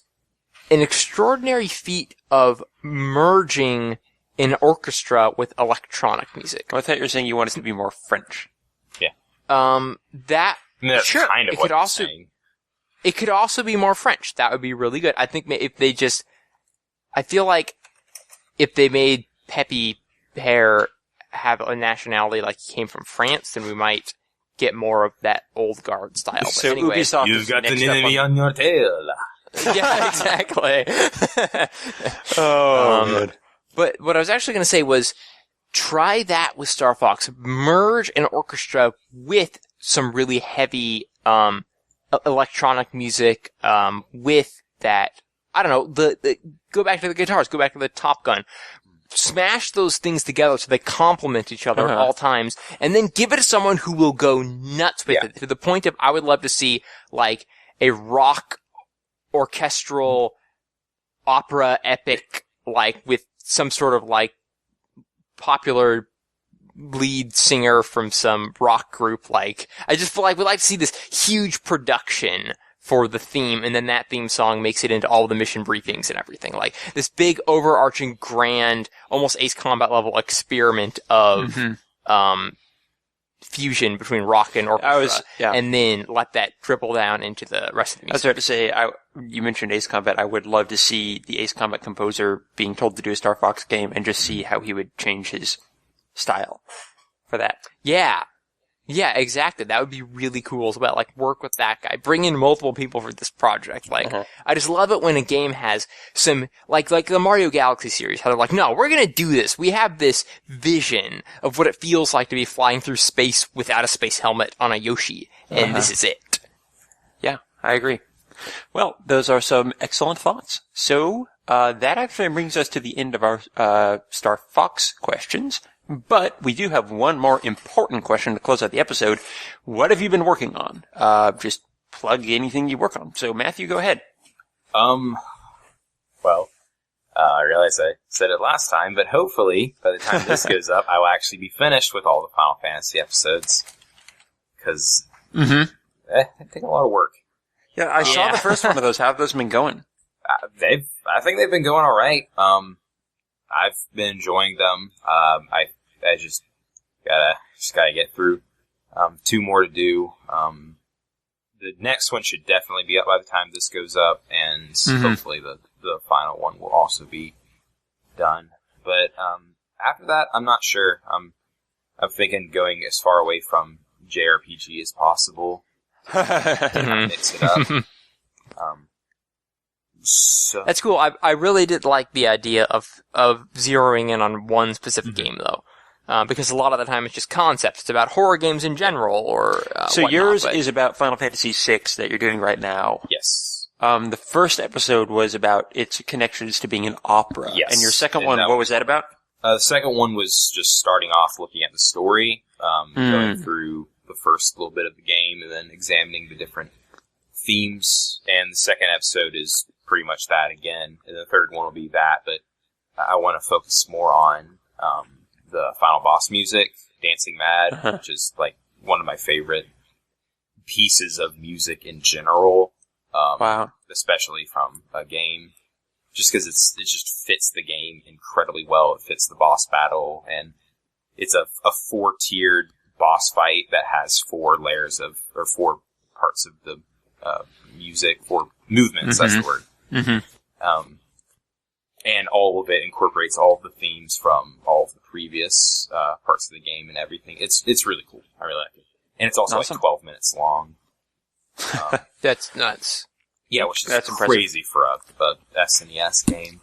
[SPEAKER 2] an extraordinary feat of merging an orchestra with electronic music.
[SPEAKER 1] I thought you were saying you wanted it to be more French.
[SPEAKER 3] Yeah.
[SPEAKER 2] That's
[SPEAKER 3] sure. Kind of what you're saying.
[SPEAKER 2] It could also be more French. That would be really good. I think I feel like if they made Peppy Hare have a nationality like he came from France, then we might get more of that old guard style. But
[SPEAKER 1] so
[SPEAKER 2] anyway,
[SPEAKER 1] Ubisoft
[SPEAKER 3] you've got an enemy on your tail.
[SPEAKER 2] Yeah, exactly.
[SPEAKER 1] Man.
[SPEAKER 2] But what I was actually going to say was, try that with Star Fox. Merge an orchestra with some really heavy electronic music with that. I don't know. Go back to the guitars. Go back to the Top Gun. Smash those things together so they complement each other at all times, and then give it to someone who will go nuts with it, to the point of I would love to see a rock orchestral opera epic, with some sort of popular lead singer from some rock group. I just feel like we'd like to see this huge production for the theme, and then that theme song makes it into all the mission briefings and everything. This big, overarching, grand, almost Ace Combat level experiment of fusion between rock and orchestra, and then let that dribble down into the rest of the music.
[SPEAKER 1] I was about to say, you mentioned Ace Combat. I would love to see the Ace Combat composer being told to do a Star Fox game and just see how he would change his style for that.
[SPEAKER 2] Yeah. Yeah, exactly. That would be really cool as well. Like, work with that guy. Bring in multiple people for this project. Like, I just love it when a game has some, like the Mario Galaxy series, how they're like, no, we're gonna do this. We have this vision of what it feels like to be flying through space without a space helmet on a Yoshi. And this is it.
[SPEAKER 1] Yeah, I agree. Well, those are some excellent thoughts. So, that actually brings us to the end of our, Star Fox questions. But we do have one more important question to close out the episode. What have you been working on? Just plug anything you work on. So, Matthew, go ahead.
[SPEAKER 3] Well, I realize I said it last time, but hopefully, by the time this goes up, I will actually be finished with all the Final Fantasy episodes. Because, they take a lot of work.
[SPEAKER 1] Yeah, I saw the first one of those. How have those been going?
[SPEAKER 3] I think they've been going alright. I've been enjoying them. I just gotta get through. 2 more to do. The next one should definitely be up by the time this goes up, and hopefully the final one will also be done. But, after that, I'm not sure. I'm thinking going as far away from JRPG as possible. Mix it up. So.
[SPEAKER 2] That's cool. I really did like the idea of zeroing in on one specific game, though. Because a lot of the time it's just concepts. It's about horror games in general, or
[SPEAKER 1] so
[SPEAKER 2] whatnot,
[SPEAKER 1] yours is about Final Fantasy VI that you're doing right now.
[SPEAKER 3] Yes.
[SPEAKER 1] The first episode was about its connections to being an opera.
[SPEAKER 3] Yes.
[SPEAKER 1] And your second one, what was that about?
[SPEAKER 3] The second one was just starting off looking at the story, going through the first little bit of the game, and then examining the different themes. And the second episode is pretty much that again, and the third one will be that, but I want to focus more on the final boss music, Dancing Mad, which is like one of my favorite pieces of music in general.
[SPEAKER 1] Wow.
[SPEAKER 3] Especially from a game, just because it just fits the game incredibly well. It fits the boss battle, and it's a 4-tiered boss fight that has 4 layers of, or 4 parts of the music, 4 movements, that's the word. And all of it incorporates all of the themes from all of the previous parts of the game and everything. It's really cool. I really like it. And it's also like 12 minutes long.
[SPEAKER 2] That's nuts.
[SPEAKER 3] Yeah, which is
[SPEAKER 1] That's
[SPEAKER 3] crazy for a SNES game.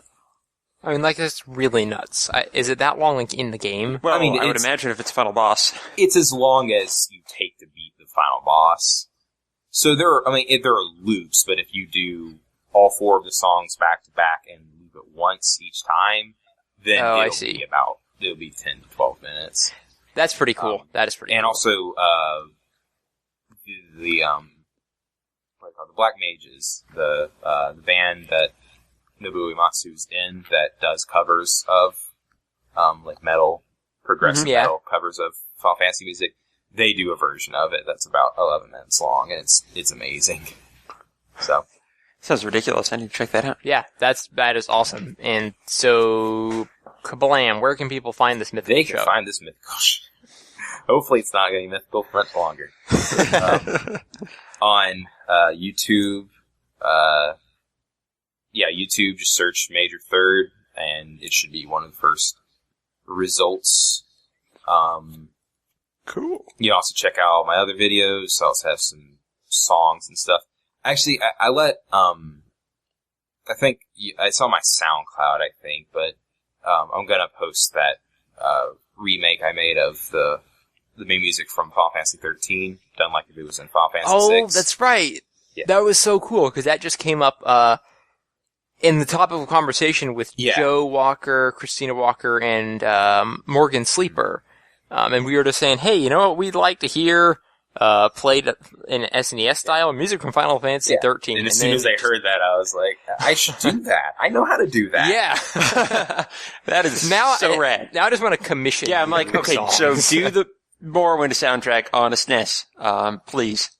[SPEAKER 2] I mean, like, that's really nuts. Is it that long, like, in the game?
[SPEAKER 1] Well,
[SPEAKER 3] I mean,
[SPEAKER 1] I would imagine if it's final boss.
[SPEAKER 3] It's as long as you take to beat the final boss. So there are loops, but if you do all 4 of the songs back to back and loop it once each time, then it'll be 10 to 12 minutes.
[SPEAKER 2] That's pretty cool. That is pretty cool.
[SPEAKER 3] And also, the Black Mages, the band that Nobuo Uematsu's in that does covers of, like metal, progressive metal covers of Final Fantasy music. They do a version of it that's about 11 minutes long, and it's amazing. So.
[SPEAKER 1] Sounds ridiculous. I need to check that out.
[SPEAKER 2] Yeah, that is awesome. And so, kablam, where can people find this mythical show?
[SPEAKER 3] They can find this mythical show. Hopefully it's not going to be mythical for much longer. On YouTube, YouTube, just search Major Third, and it should be one of the first results.
[SPEAKER 1] Cool.
[SPEAKER 3] You can also check out my other videos. I also have some songs and stuff. Actually, I let, I think, it's on my SoundCloud, I think, but, I'm gonna post that, remake I made of the main music from Final Fantasy 13, done like if it was in Final Fantasy 6.
[SPEAKER 2] Oh, that's right.
[SPEAKER 3] Yeah.
[SPEAKER 2] That was so cool, because that just came up, in the topic of conversation with Joe Walker, Christina Walker, and, Morgan Sleeper. And we were just saying, hey, you know what we'd like to hear, played in SNES style music from Final Fantasy 13.
[SPEAKER 3] And as soon as I heard that, I was like, I should do that. I know how to do that.
[SPEAKER 2] Yeah.
[SPEAKER 1] That is so rad.
[SPEAKER 2] Now I just want to commission.
[SPEAKER 1] Yeah, I'm like, okay, so do the Morrowind soundtrack on a SNES, please.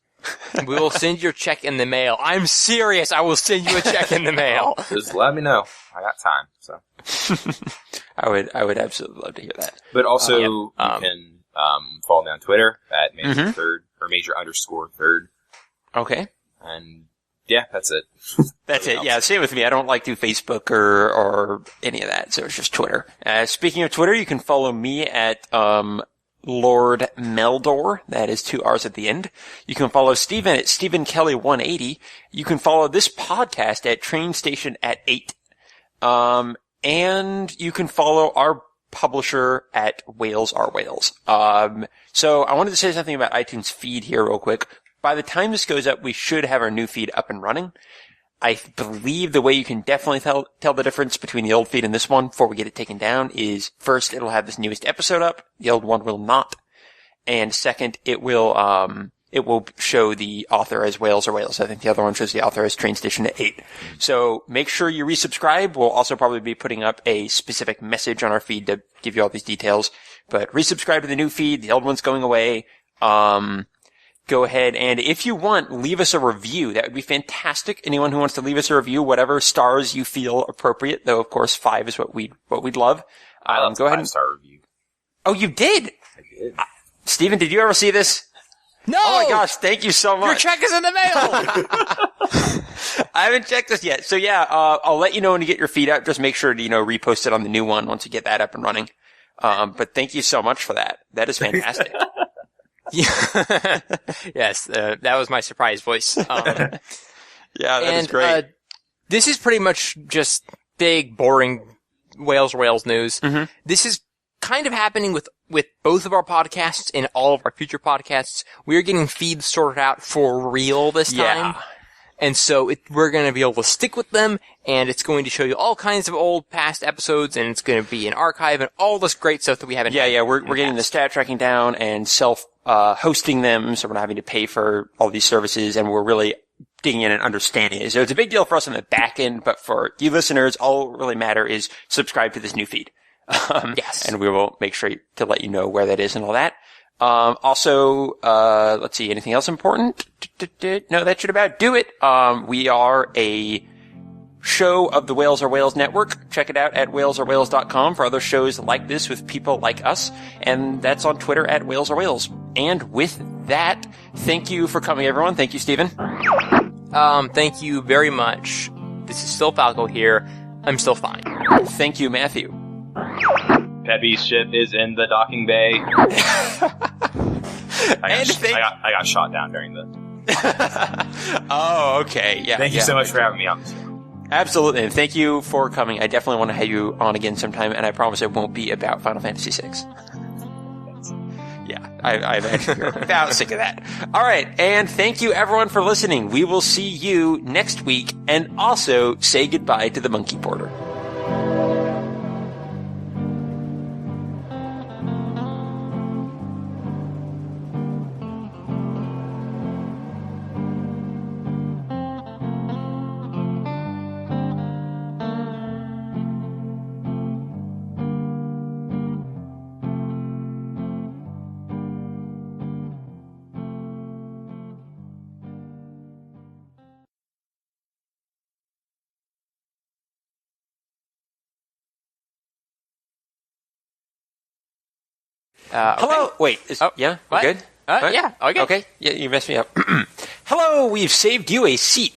[SPEAKER 2] We will send your check in the mail. I'm serious. I will send you a check in the mail.
[SPEAKER 3] Just let me know. I got time. So
[SPEAKER 1] I would absolutely love to hear that.
[SPEAKER 3] But also, you can follow me on Twitter at Major Third or Major_Third.
[SPEAKER 1] Okay.
[SPEAKER 3] And yeah, that's it.
[SPEAKER 1] That's it. Yeah, same with me. I don't like do Facebook or any of that, so it's just Twitter. Speaking of Twitter, you can follow me at Lord Meldor. That is 2 R's at the end. You can follow Steven at StephenKelly180. You can follow this podcast at Train Station at 8. And you can follow our publisher at Whales Are Whales. So I wanted to say something about iTunes feed here real quick. By the time this goes up, we should have our new feed up and running. I believe the way you can definitely tell the difference between the old feed and this one before we get it taken down is first, it'll have this newest episode up. The old one will not. And second, it will show the author as Whales Are Whales. I think the other one shows the author as Train Station at 8. So make sure you resubscribe. We'll also probably be putting up a specific message on our feed to give you all these details. But resubscribe to the new feed. The old one's going away. Go ahead and if you want, leave us a review. That would be fantastic. Anyone who wants to leave us a review, whatever stars you feel appropriate, though of course 5 is what we'd love.
[SPEAKER 3] I left
[SPEAKER 1] go ahead.
[SPEAKER 3] 5-star review.
[SPEAKER 1] Oh, you did?
[SPEAKER 3] I did.
[SPEAKER 1] Steven, did you ever see this?
[SPEAKER 2] No!
[SPEAKER 1] Oh my gosh, thank you so much.
[SPEAKER 2] Your check is in the mail!
[SPEAKER 1] I haven't checked this yet. So yeah, I'll let you know when you get your feed up. Just make sure to, repost it on the new one once you get that up and running. But thank you so much for that. That is fantastic.
[SPEAKER 2] Yeah. Yes, that was my surprise voice.
[SPEAKER 1] Yeah, that is great.
[SPEAKER 2] This is pretty much just big, boring Whales news.
[SPEAKER 1] Mm-hmm.
[SPEAKER 2] This is kind of happening with both of our podcasts and all of our future podcasts. We're getting feeds sorted out for real this time.
[SPEAKER 1] Yeah.
[SPEAKER 2] And so we're going to be able to stick with them, and it's going to show you all kinds of old past episodes, and it's going to be an archive and all this great stuff that we haven't.
[SPEAKER 1] Yeah, we're getting the stat tracking down and hosting them, so we're not having to pay for all these services, and we're really digging in and understanding it. So it's a big deal for us on the back end, but for you listeners, all that really matter is subscribe to this new feed.
[SPEAKER 2] Yes.
[SPEAKER 1] And we will make sure to let you know where that is and all that. Also, let's see, anything else important? No, that should about do it. We are a show of the Whales Are Whales network. Check it out at whalesareWhales.com for other shows like this with people like us. And that's on Twitter at Whales Are Whales. And with that, thank you for coming, everyone. Thank you, Steven.
[SPEAKER 2] Thank you very much. This is still Falco here. I'm still fine.
[SPEAKER 1] Thank you, Matthew.
[SPEAKER 6] Peppy's ship is in the docking bay.
[SPEAKER 3] I got shot down during the...
[SPEAKER 1] Oh, okay. Yeah.
[SPEAKER 3] Thank you so much for having me on the show.
[SPEAKER 1] Absolutely, and thank you for coming. I definitely want to have you on again sometime, and I promise it won't be about Final Fantasy VI. Yeah, I'm actually about sick of that. All right, and thank you everyone for listening. We will see you next week, and also say goodbye to the Monkey Porter. Hello. Wait. Yeah.
[SPEAKER 2] What?
[SPEAKER 1] Good.
[SPEAKER 2] Yeah. Okay.
[SPEAKER 1] Okay. Yeah. You messed me up. Hello. We've saved you a seat